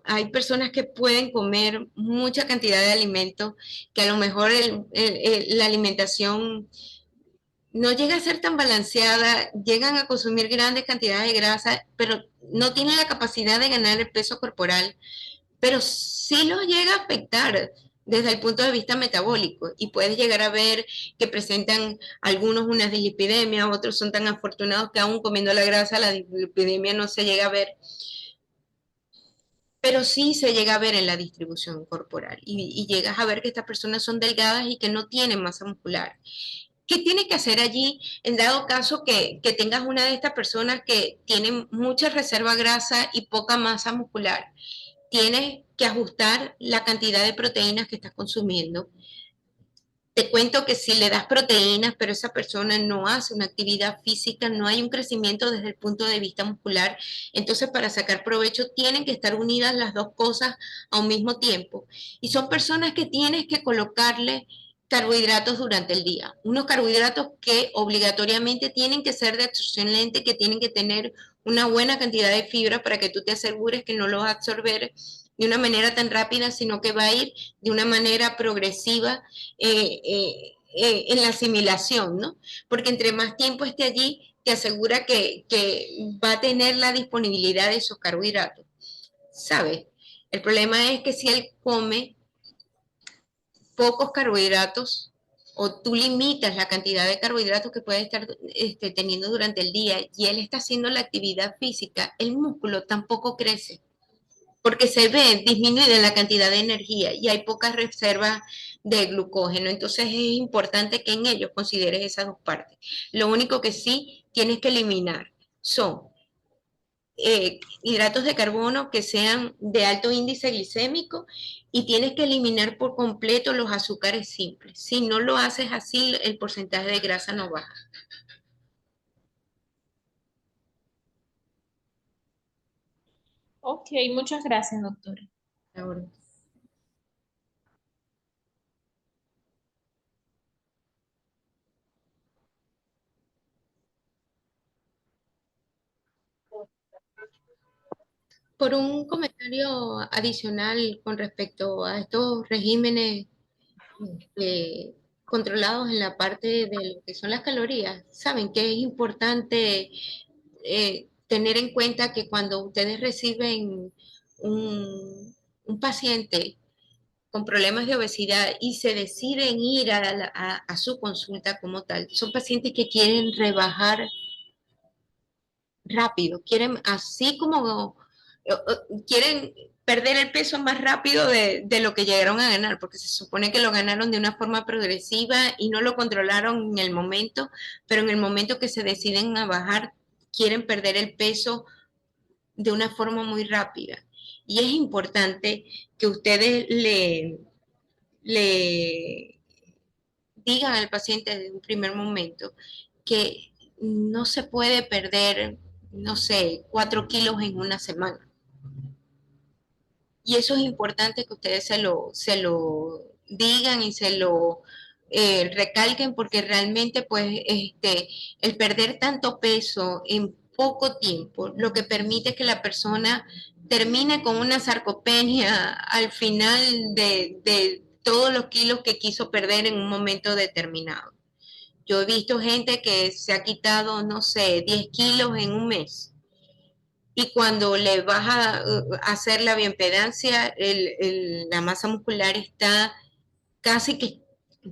hay personas que pueden comer mucha cantidad de alimentos, que a lo mejor la alimentación no llega a ser tan balanceada, llegan a consumir grandes cantidades de grasa, pero no tienen la capacidad de ganar el peso corporal, pero sí los llega a afectar desde el punto de vista metabólico y puedes llegar a ver que presentan algunos una dislipidemia, otros son tan afortunados que aún comiendo la grasa la dislipidemia no se llega a ver, pero sí se llega a ver en la distribución corporal y llegas a ver que estas personas son delgadas y que no tienen masa muscular. ¿Qué tiene que hacer allí en dado caso que tengas una de estas personas que tienen mucha reserva grasa y poca masa muscular? Tienes que ajustar la cantidad de proteínas que estás consumiendo. Te cuento que si le das proteínas, pero esa persona no hace una actividad física, no hay un crecimiento desde el punto de vista muscular, entonces para sacar provecho tienen que estar unidas las dos cosas a un mismo tiempo. Y son personas que tienes que colocarle carbohidratos durante el día, unos carbohidratos que obligatoriamente tienen que ser de absorción lenta, que tienen que tener una buena cantidad de fibra para que tú te asegures que no los va a absorber de una manera tan rápida, sino que va a ir de una manera progresiva en la asimilación, ¿no? Porque entre más tiempo esté allí, te asegura que va a tener la disponibilidad de esos carbohidratos, ¿sabes? El problema es que si él come pocos carbohidratos o tú limitas la cantidad de carbohidratos que puede estar teniendo durante el día y él está haciendo la actividad física, el músculo tampoco crece porque se ve disminuida la cantidad de energía y hay pocas reservas de glucógeno. Entonces es importante que en ellos consideres esas dos partes. Lo único que sí tienes que eliminar son hidratos de carbono que sean de alto índice glicémico y tienes que eliminar por completo los azúcares simples. Si no lo haces así, el porcentaje de grasa no baja. Ok, muchas gracias, doctora. Ahora, por un comentario adicional con respecto a estos regímenes controlados en la parte de lo que son las calorías, saben que es importante tener en cuenta que cuando ustedes reciben un paciente con problemas de obesidad y se deciden ir a su consulta como tal, son pacientes que quieren rebajar rápido, quieren así como quieren perder el peso más rápido de lo que llegaron a ganar, porque se supone que lo ganaron de una forma progresiva y no lo controlaron en el momento, pero en el momento que se deciden a bajar, quieren perder el peso de una forma muy rápida. Y es importante que ustedes le digan al paciente desde un primer momento que no se puede perder, no sé, 4 kilos en una semana. Y eso es importante que ustedes se lo digan y se lo recalquen porque realmente pues el perder tanto peso en poco tiempo lo que permite que la persona termine con una sarcopenia al final de todos los kilos que quiso perder en un momento determinado. Yo he visto gente que se ha quitado, no sé, 10 kilos en un mes y cuando le vas a hacer la bioimpedancia, la masa muscular está casi que,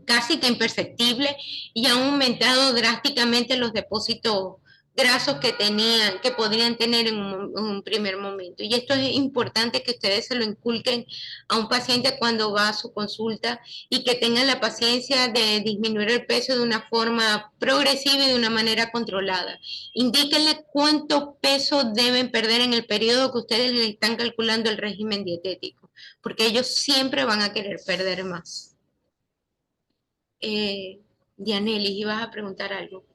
casi que imperceptible y han aumentado drásticamente los depósitos grasos que tenían, que podrían tener en un primer momento. Y esto es importante que ustedes se lo inculquen a un paciente cuando va a su consulta y que tengan la paciencia de disminuir el peso de una forma progresiva y de una manera controlada. Indíquenle cuánto peso deben perder en el periodo que ustedes les están calculando el régimen dietético, porque ellos siempre van a querer perder más. Dianelis, ibas a preguntar algo.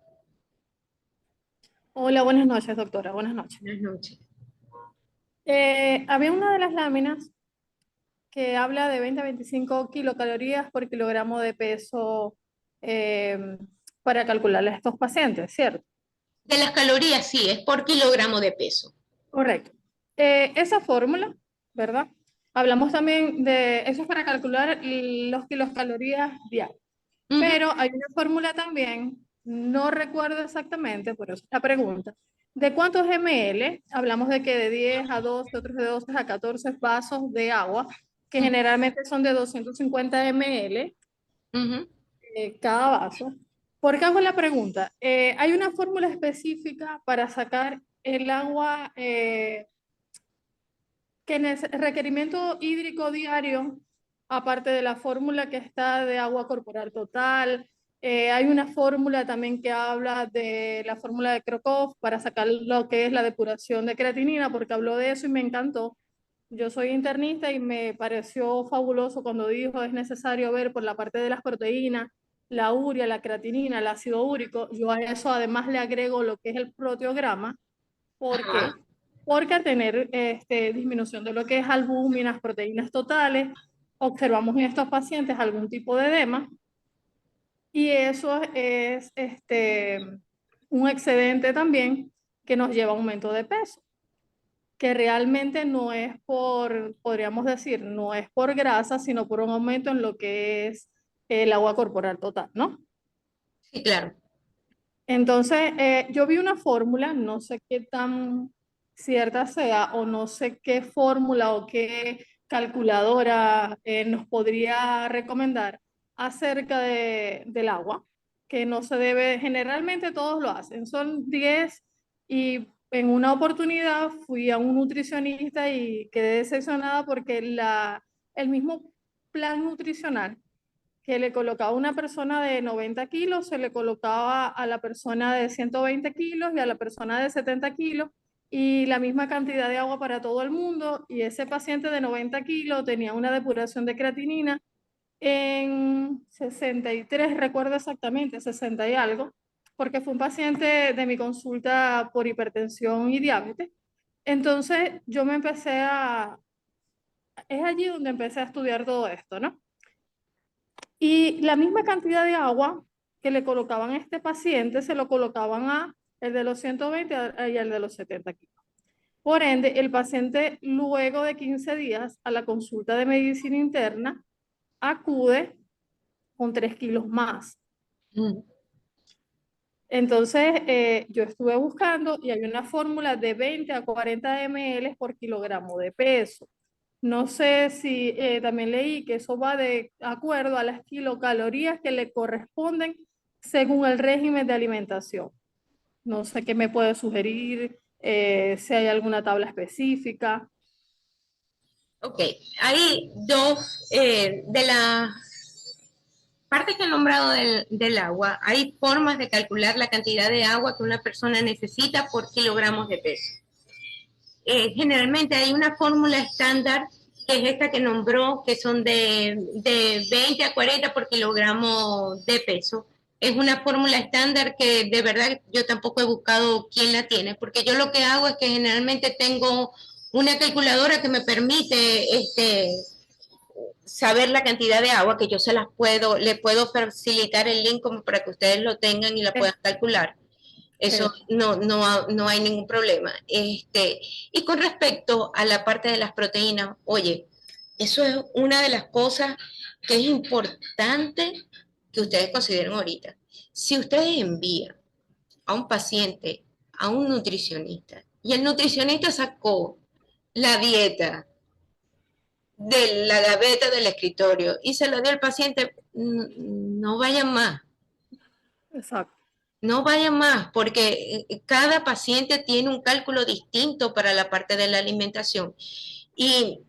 Hola, buenas noches, doctora. Buenas noches. Buenas noches. Había una de las láminas que habla de 20 a 25 kilocalorías por kilogramo de peso eh, para calcularle a estos pacientes, ¿cierto? De las calorías, sí, es por kilogramo de peso. Correcto. Esa fórmula, ¿verdad? Hablamos también de, eso es para calcular los kilocalorías diarias. Pero hay una fórmula también, no recuerdo exactamente, por eso es la pregunta, de cuántos ml, hablamos de que de 10 a 12, otros de 12 a 14 vasos de agua, que generalmente son de 250 ml cada vaso. ¿Por qué hago la pregunta? Hay una fórmula específica para sacar el agua que en el requerimiento hídrico diario, aparte de la fórmula que está de agua corporal total, hay una fórmula también que habla de la fórmula de Crocov para sacar lo que es la depuración de creatinina, porque habló de eso y me encantó. Yo soy internista y me pareció fabuloso cuando dijo es necesario ver por la parte de las proteínas, la urea, la creatinina, el ácido úrico. Yo a eso además le agrego lo que es el proteograma. ¿Por qué? Porque al tener disminución de lo que es albúminas, proteínas totales, observamos en estos pacientes algún tipo de edema y eso es un excedente también que nos lleva a aumento de peso, que realmente no es por, podríamos decir, no es por grasa, sino por un aumento en lo que es el agua corporal total, ¿no? Sí, claro. Entonces, yo vi una fórmula, no sé qué tan cierta sea o no sé qué fórmula o qué calculadora nos podría recomendar acerca del agua, que no se debe, generalmente todos lo hacen, son 10 y en una oportunidad fui a un nutricionista y quedé decepcionada porque el mismo plan nutricional que le colocaba a una persona de 90 kilos, se le colocaba a la persona de 120 kilos y a la persona de 70 kilos y la misma cantidad de agua para todo el mundo. Y ese paciente de 90 kilos tenía una depuración de creatinina en 63, recuerdo exactamente, 60 y algo, porque fue un paciente de mi consulta por hipertensión y diabetes. Entonces yo me empecé es allí donde empecé a estudiar todo esto, ¿no? Y la misma cantidad de agua que le colocaban a este paciente, se lo colocaban a el de los 120 y al de los 70 kilos. Por ende, el paciente luego de 15 días a la consulta de medicina interna acude con 3 kilos más. Entonces, yo estuve buscando y hay una fórmula de 20 a 40 ml por kilogramo de peso. No sé si también leí que eso va de acuerdo a las kilocalorías que le corresponden según el régimen de alimentación. No sé qué me puede sugerir, si hay alguna tabla específica. Ok, hay dos de las partes que he nombrado del agua. Hay formas de calcular la cantidad de agua que una persona necesita por kilogramos de peso. Generalmente hay una fórmula estándar, que es esta que nombró, que son de 20 a 40 por kilogramo de peso. Es una fórmula estándar que de verdad yo tampoco he buscado quién la tiene, porque yo lo que hago es que generalmente tengo una calculadora que me permite saber la cantidad de agua, que yo se las puedo, le puedo facilitar el link como para que ustedes lo tengan y la puedan calcular. Eso no hay ningún problema. Y con respecto a la parte de las proteínas, oye, eso es una de las cosas que es importante que ustedes consideren ahorita. Si ustedes envían a un paciente a un nutricionista y el nutricionista sacó la dieta de la gaveta del escritorio y se la dio al paciente, no vayan más. Exacto. No vaya más, porque cada paciente tiene un cálculo distinto para la parte de la alimentación y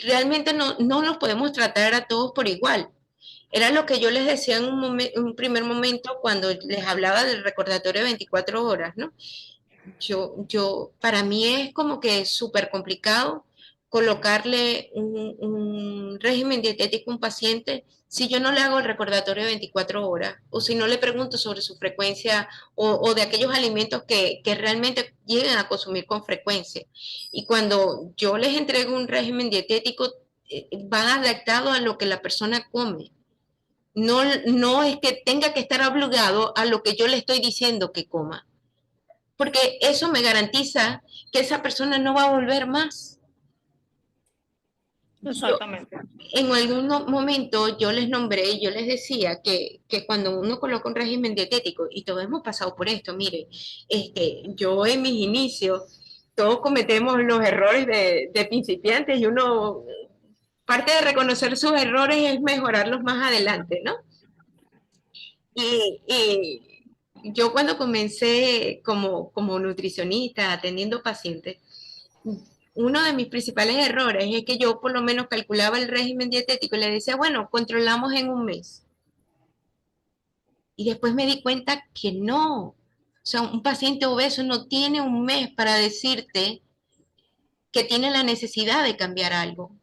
realmente no los podemos tratar a todos por igual. Era lo que yo les decía en un primer momento cuando les hablaba del recordatorio de 24 horas, ¿no? Para mí es como que súper complicado colocarle un régimen dietético a un paciente si yo no le hago el recordatorio de 24 horas o si no le pregunto sobre su frecuencia o de aquellos alimentos que realmente llegan a consumir con frecuencia. Y cuando yo les entrego un régimen dietético, va adaptado a lo que la persona come. No es que tenga que estar obligado a lo que yo le estoy diciendo que coma, porque eso me garantiza que esa persona no va a volver más. Yo, Exactamente. en algún momento yo les nombré, yo les decía que cuando uno coloca un régimen dietético, y todos hemos pasado por esto, mire, yo en mis inicios, todos cometemos los errores de principiantes y uno, parte de reconocer sus errores es mejorarlos más adelante, ¿no? Y yo cuando comencé como nutricionista atendiendo pacientes, uno de mis principales errores es que yo por lo menos calculaba el régimen dietético y le decía, bueno, controlamos en un mes. Y después me di cuenta que no. O sea, un paciente obeso no tiene un mes para decirte que tiene la necesidad de cambiar algo.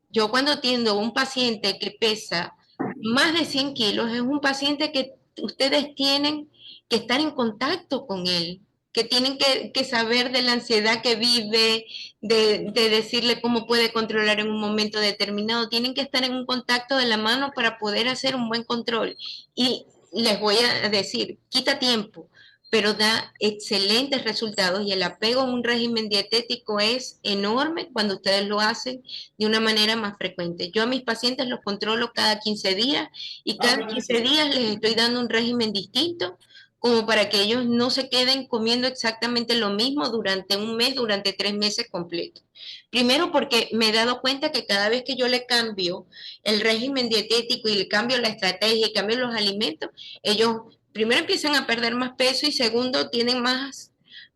Yo cuando atiendo a un paciente que pesa más de 100 kilos, es un paciente que ustedes tienen que estar en contacto con él, que tienen que saber de la ansiedad que vive, de decirle cómo puede controlar en un momento determinado. Tienen que estar en un contacto de la mano para poder hacer un buen control. Y les voy a decir, quita tiempo, pero da excelentes resultados y el apego a un régimen dietético es enorme cuando ustedes lo hacen de una manera más frecuente. Yo a mis pacientes los controlo cada 15 días y cada 15 días les estoy dando un régimen distinto como para que ellos no se queden comiendo exactamente lo mismo durante un mes, durante 3 meses completos. Primero porque me he dado cuenta que cada vez que yo le cambio el régimen dietético y le cambio la estrategia y cambio los alimentos, ellos primero empiezan a perder más peso y segundo tienen más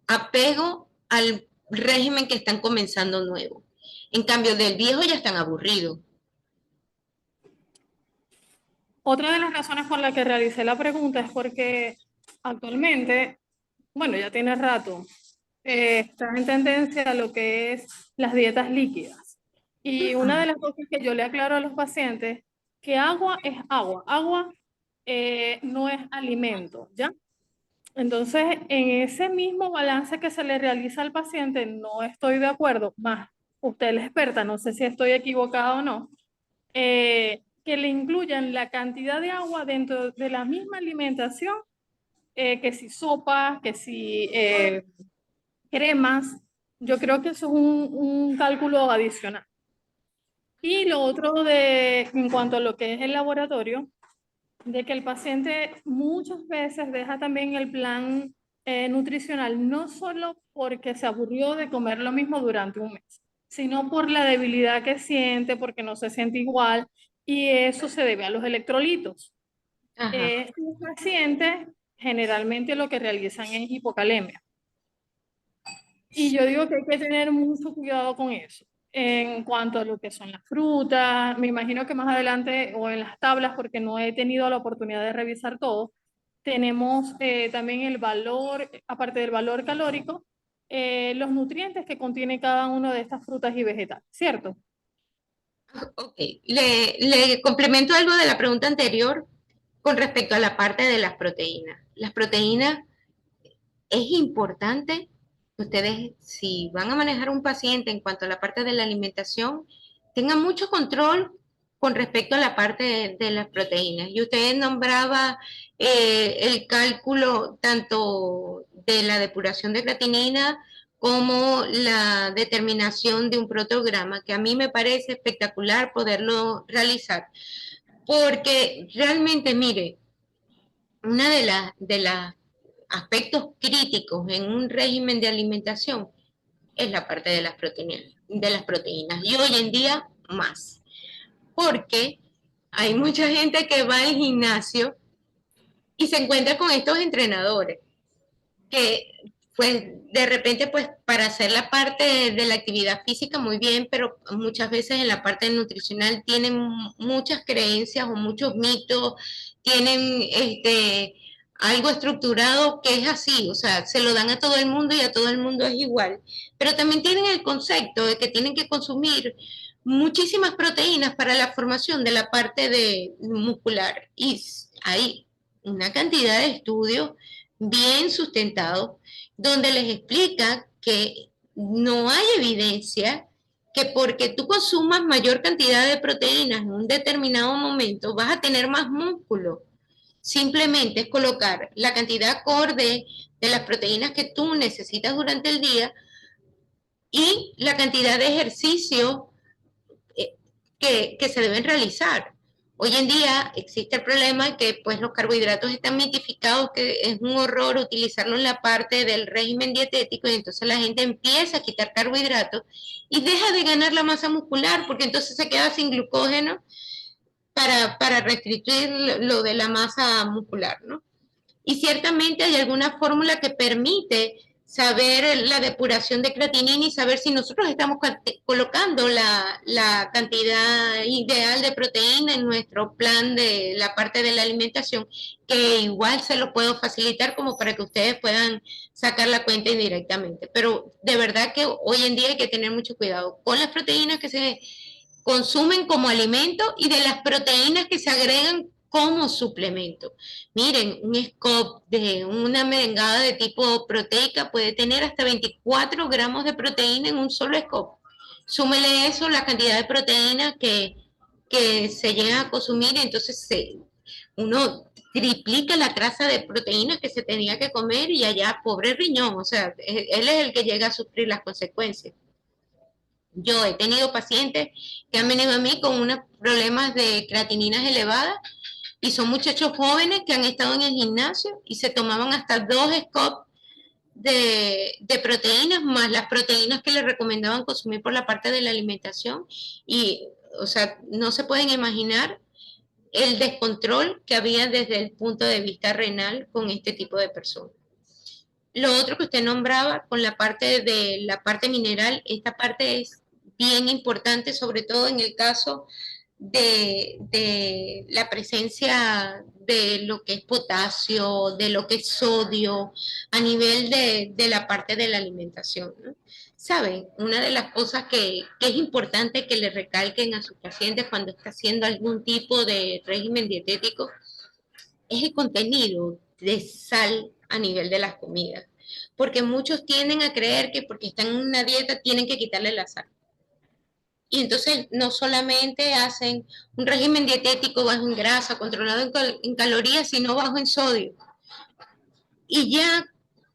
apego al régimen que están comenzando nuevo. En cambio, del viejo ya están aburridos. Otra de las razones por las que realicé la pregunta es porque actualmente, bueno, ya tiene rato, está en tendencia a lo que es las dietas líquidas. Y una de las cosas que yo le aclaro a los pacientes, que agua es agua, agua no es alimento, ¿ya? Entonces, en ese mismo balance que se le realiza al paciente, no estoy de acuerdo, más usted es la experta, no sé si estoy equivocada o no, que le incluyan la cantidad de agua dentro de la misma alimentación, que si sopas, que si cremas, yo creo que eso es un cálculo adicional. Y lo otro en cuanto a lo que es el laboratorio, de que el paciente muchas veces deja también el plan nutricional, no solo porque se aburrió de comer lo mismo durante un mes, sino por la debilidad que siente, porque no se siente igual, y eso se debe a los electrolitos. Ajá. Estos pacientes generalmente lo que realizan es hipocalemia. Y yo digo que hay que tener mucho cuidado con eso. en cuanto a lo que son las frutas. Me imagino que más adelante o en las tablas, porque no he tenido la oportunidad de revisar todo, tenemos también el valor, aparte del valor calórico, los nutrientes que contiene cada una de estas frutas y vegetales, ¿cierto? Ok, le complemento algo de la pregunta anterior con respecto a la parte de las proteínas. Las proteínas es importante que ustedes, si van a manejar un paciente en cuanto a la parte de la alimentación, tengan mucho control con respecto a la parte de las proteínas. Y usted nombraba el cálculo tanto de la depuración de creatinina como la determinación de un protograma, que a mí me parece espectacular poderlo realizar, porque realmente, mire, una de las aspectos críticos en un régimen de alimentación es la parte de las proteínas, y hoy en día más, porque hay mucha gente que va al gimnasio y se encuentra con estos entrenadores que pues de repente pues para hacer la parte de la actividad física muy bien, pero muchas veces en la parte nutricional tienen muchas creencias o muchos mitos, tienen algo estructurado que es así, o sea, se lo dan a todo el mundo y a todo el mundo es igual, pero también tienen el concepto de que tienen que consumir muchísimas proteínas para la formación de la parte de muscular, y hay una cantidad de estudios bien sustentados donde les explica que no hay evidencia que porque tú consumas mayor cantidad de proteínas en un determinado momento vas a tener más músculo. Simplemente es colocar la cantidad acorde de las proteínas que tú necesitas durante el día y la cantidad de ejercicio que se deben realizar. Hoy en día existe el problema que pues los carbohidratos están mitificados, que es un horror utilizarlo en la parte del régimen dietético, y entonces la gente empieza a quitar carbohidratos y deja de ganar la masa muscular porque entonces se queda sin glucógeno para restringir lo de la masa muscular, ¿no? Y ciertamente hay alguna fórmula que permite saber la depuración de creatinina y saber si nosotros estamos colocando la cantidad ideal de proteína en nuestro plan de la parte de la alimentación, que igual se lo puedo facilitar como para que ustedes puedan sacar la cuenta indirectamente. Pero de verdad que hoy en día hay que tener mucho cuidado con las proteínas que se consumen como alimento y de las proteínas que se agregan como suplemento. Miren, un scoop de una merengada de tipo proteica puede tener hasta 24 gramos de proteína en un solo scoop. Súmele eso, la cantidad de proteína que se llega a consumir, entonces uno triplica la traza de proteínas que se tenía que comer, y allá, pobre riñón, o sea, él es el que llega a sufrir las consecuencias. Yo he tenido pacientes que han venido a mí con unos problemas de creatininas elevadas, y son muchachos jóvenes que han estado en el gimnasio y se tomaban hasta 2 scoops de proteínas más las proteínas que les recomendaban consumir por la parte de la alimentación. Y, o sea, no se pueden imaginar el descontrol que había desde el punto de vista renal con este tipo de personas. Lo otro que usted nombraba con la parte de la parte mineral, esta parte es bien importante, sobre todo en el caso de la presencia de lo que es potasio, de lo que es sodio, a nivel de la parte de la alimentación, ¿no? Saben, una de las cosas que es importante que le recalquen a sus pacientes cuando está haciendo algún tipo de régimen dietético es el contenido de sal a nivel de las comidas, porque muchos tienden a creer que porque están en una dieta tienen que quitarle la sal. Y entonces no solamente hacen un régimen dietético bajo en grasa, controlado en calorías, sino bajo en sodio. Y ya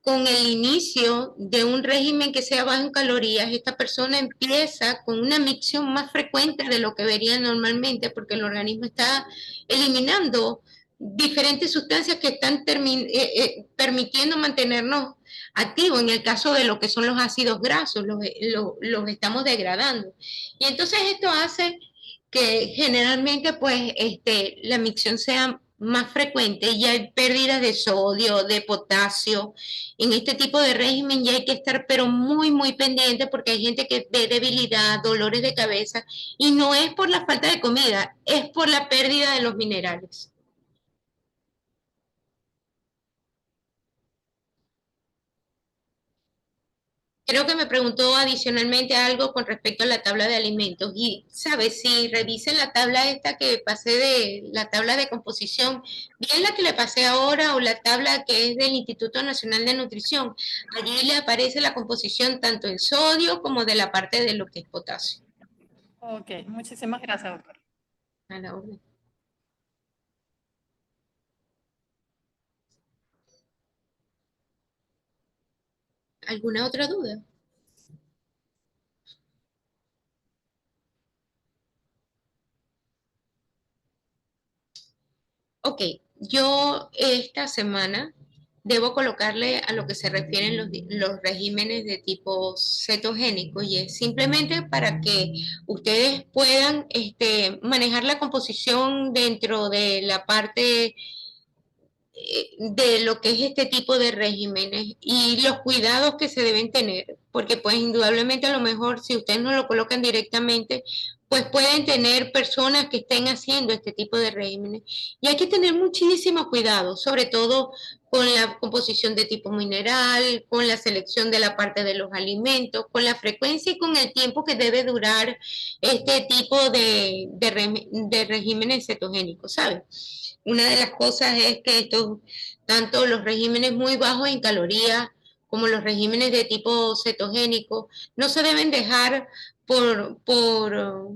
con el inicio de un régimen que sea bajo en calorías, esta persona empieza con una micción más frecuente de lo que vería normalmente, porque el organismo está eliminando diferentes sustancias que están permitiendo mantenernos activos. En el caso de lo que son los ácidos grasos, los estamos degradando. Y entonces esto hace que generalmente pues la micción sea más frecuente y hay pérdidas de sodio, de potasio. En este tipo de régimen ya hay que estar pero muy, muy pendiente porque hay gente que ve debilidad, dolores de cabeza y no es por la falta de comida, es por la pérdida de los minerales. Creo que me preguntó adicionalmente algo con respecto a la tabla de alimentos y, ¿sabes? Si revisen la tabla esta que pasé de la tabla de composición, bien la que le pasé ahora o la tabla que es del Instituto Nacional de Nutrición, allí le aparece la composición tanto en sodio como de la parte de lo que es potasio. Ok, muchísimas gracias, doctor. A la orden. ¿Alguna otra duda? Ok, yo esta semana debo colocarle a lo que se refieren los regímenes de tipo cetogénico y es simplemente para que ustedes puedan manejar la composición dentro de la parte de lo que es este tipo de regímenes y los cuidados que se deben tener, porque pues indudablemente a lo mejor si ustedes no lo colocan directamente, pues pueden tener personas que estén haciendo este tipo de regímenes y hay que tener muchísimo cuidado, sobre todo con la composición de tipo mineral, con la selección de la parte de los alimentos, con la frecuencia y con el tiempo que debe durar este tipo de regímenes cetogénicos, ¿sabes? Una de las cosas es que tanto los regímenes muy bajos en calorías como los regímenes de tipo cetogénico no se deben dejar por, por,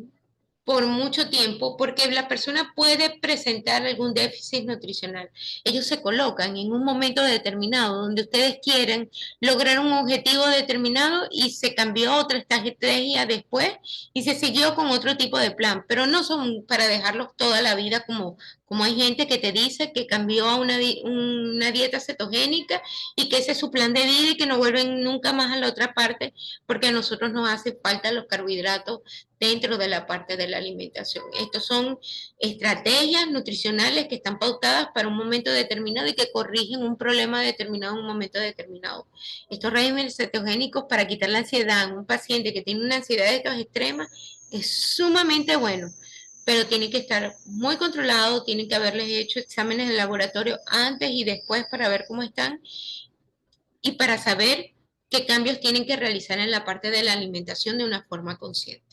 por mucho tiempo porque la persona puede presentar algún déficit nutricional. Ellos se colocan en un momento determinado donde ustedes quieren lograr un objetivo determinado y se cambió a otra estrategia después y se siguió con otro tipo de plan, pero no son para dejarlos toda la vida como hay gente que te dice que cambió a una dieta cetogénica y que ese es su plan de vida y que no vuelven nunca más a la otra parte porque a nosotros nos hace falta los carbohidratos dentro de la parte de la alimentación. Estos son estrategias nutricionales que están pautadas para un momento determinado y que corrigen un problema determinado en un momento determinado. Estos regímenes cetogénicos para quitar la ansiedad en un paciente que tiene una ansiedad de estos extremas es sumamente bueno, pero tienen que estar muy controlados, tienen que haberles hecho exámenes de laboratorio antes y después para ver cómo están y para saber qué cambios tienen que realizar en la parte de la alimentación de una forma consciente.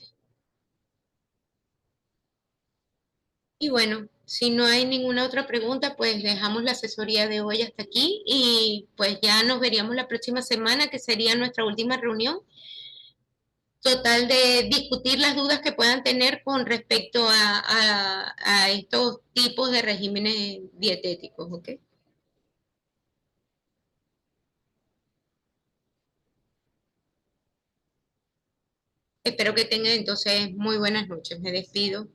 Y bueno, si no hay ninguna otra pregunta, pues dejamos la asesoría de hoy hasta aquí y pues ya nos veríamos la próxima semana, que sería nuestra última reunión. Total de discutir las dudas que puedan tener con respecto a estos tipos de regímenes dietéticos, ¿ok? Espero que tengan entonces muy buenas noches. Me despido.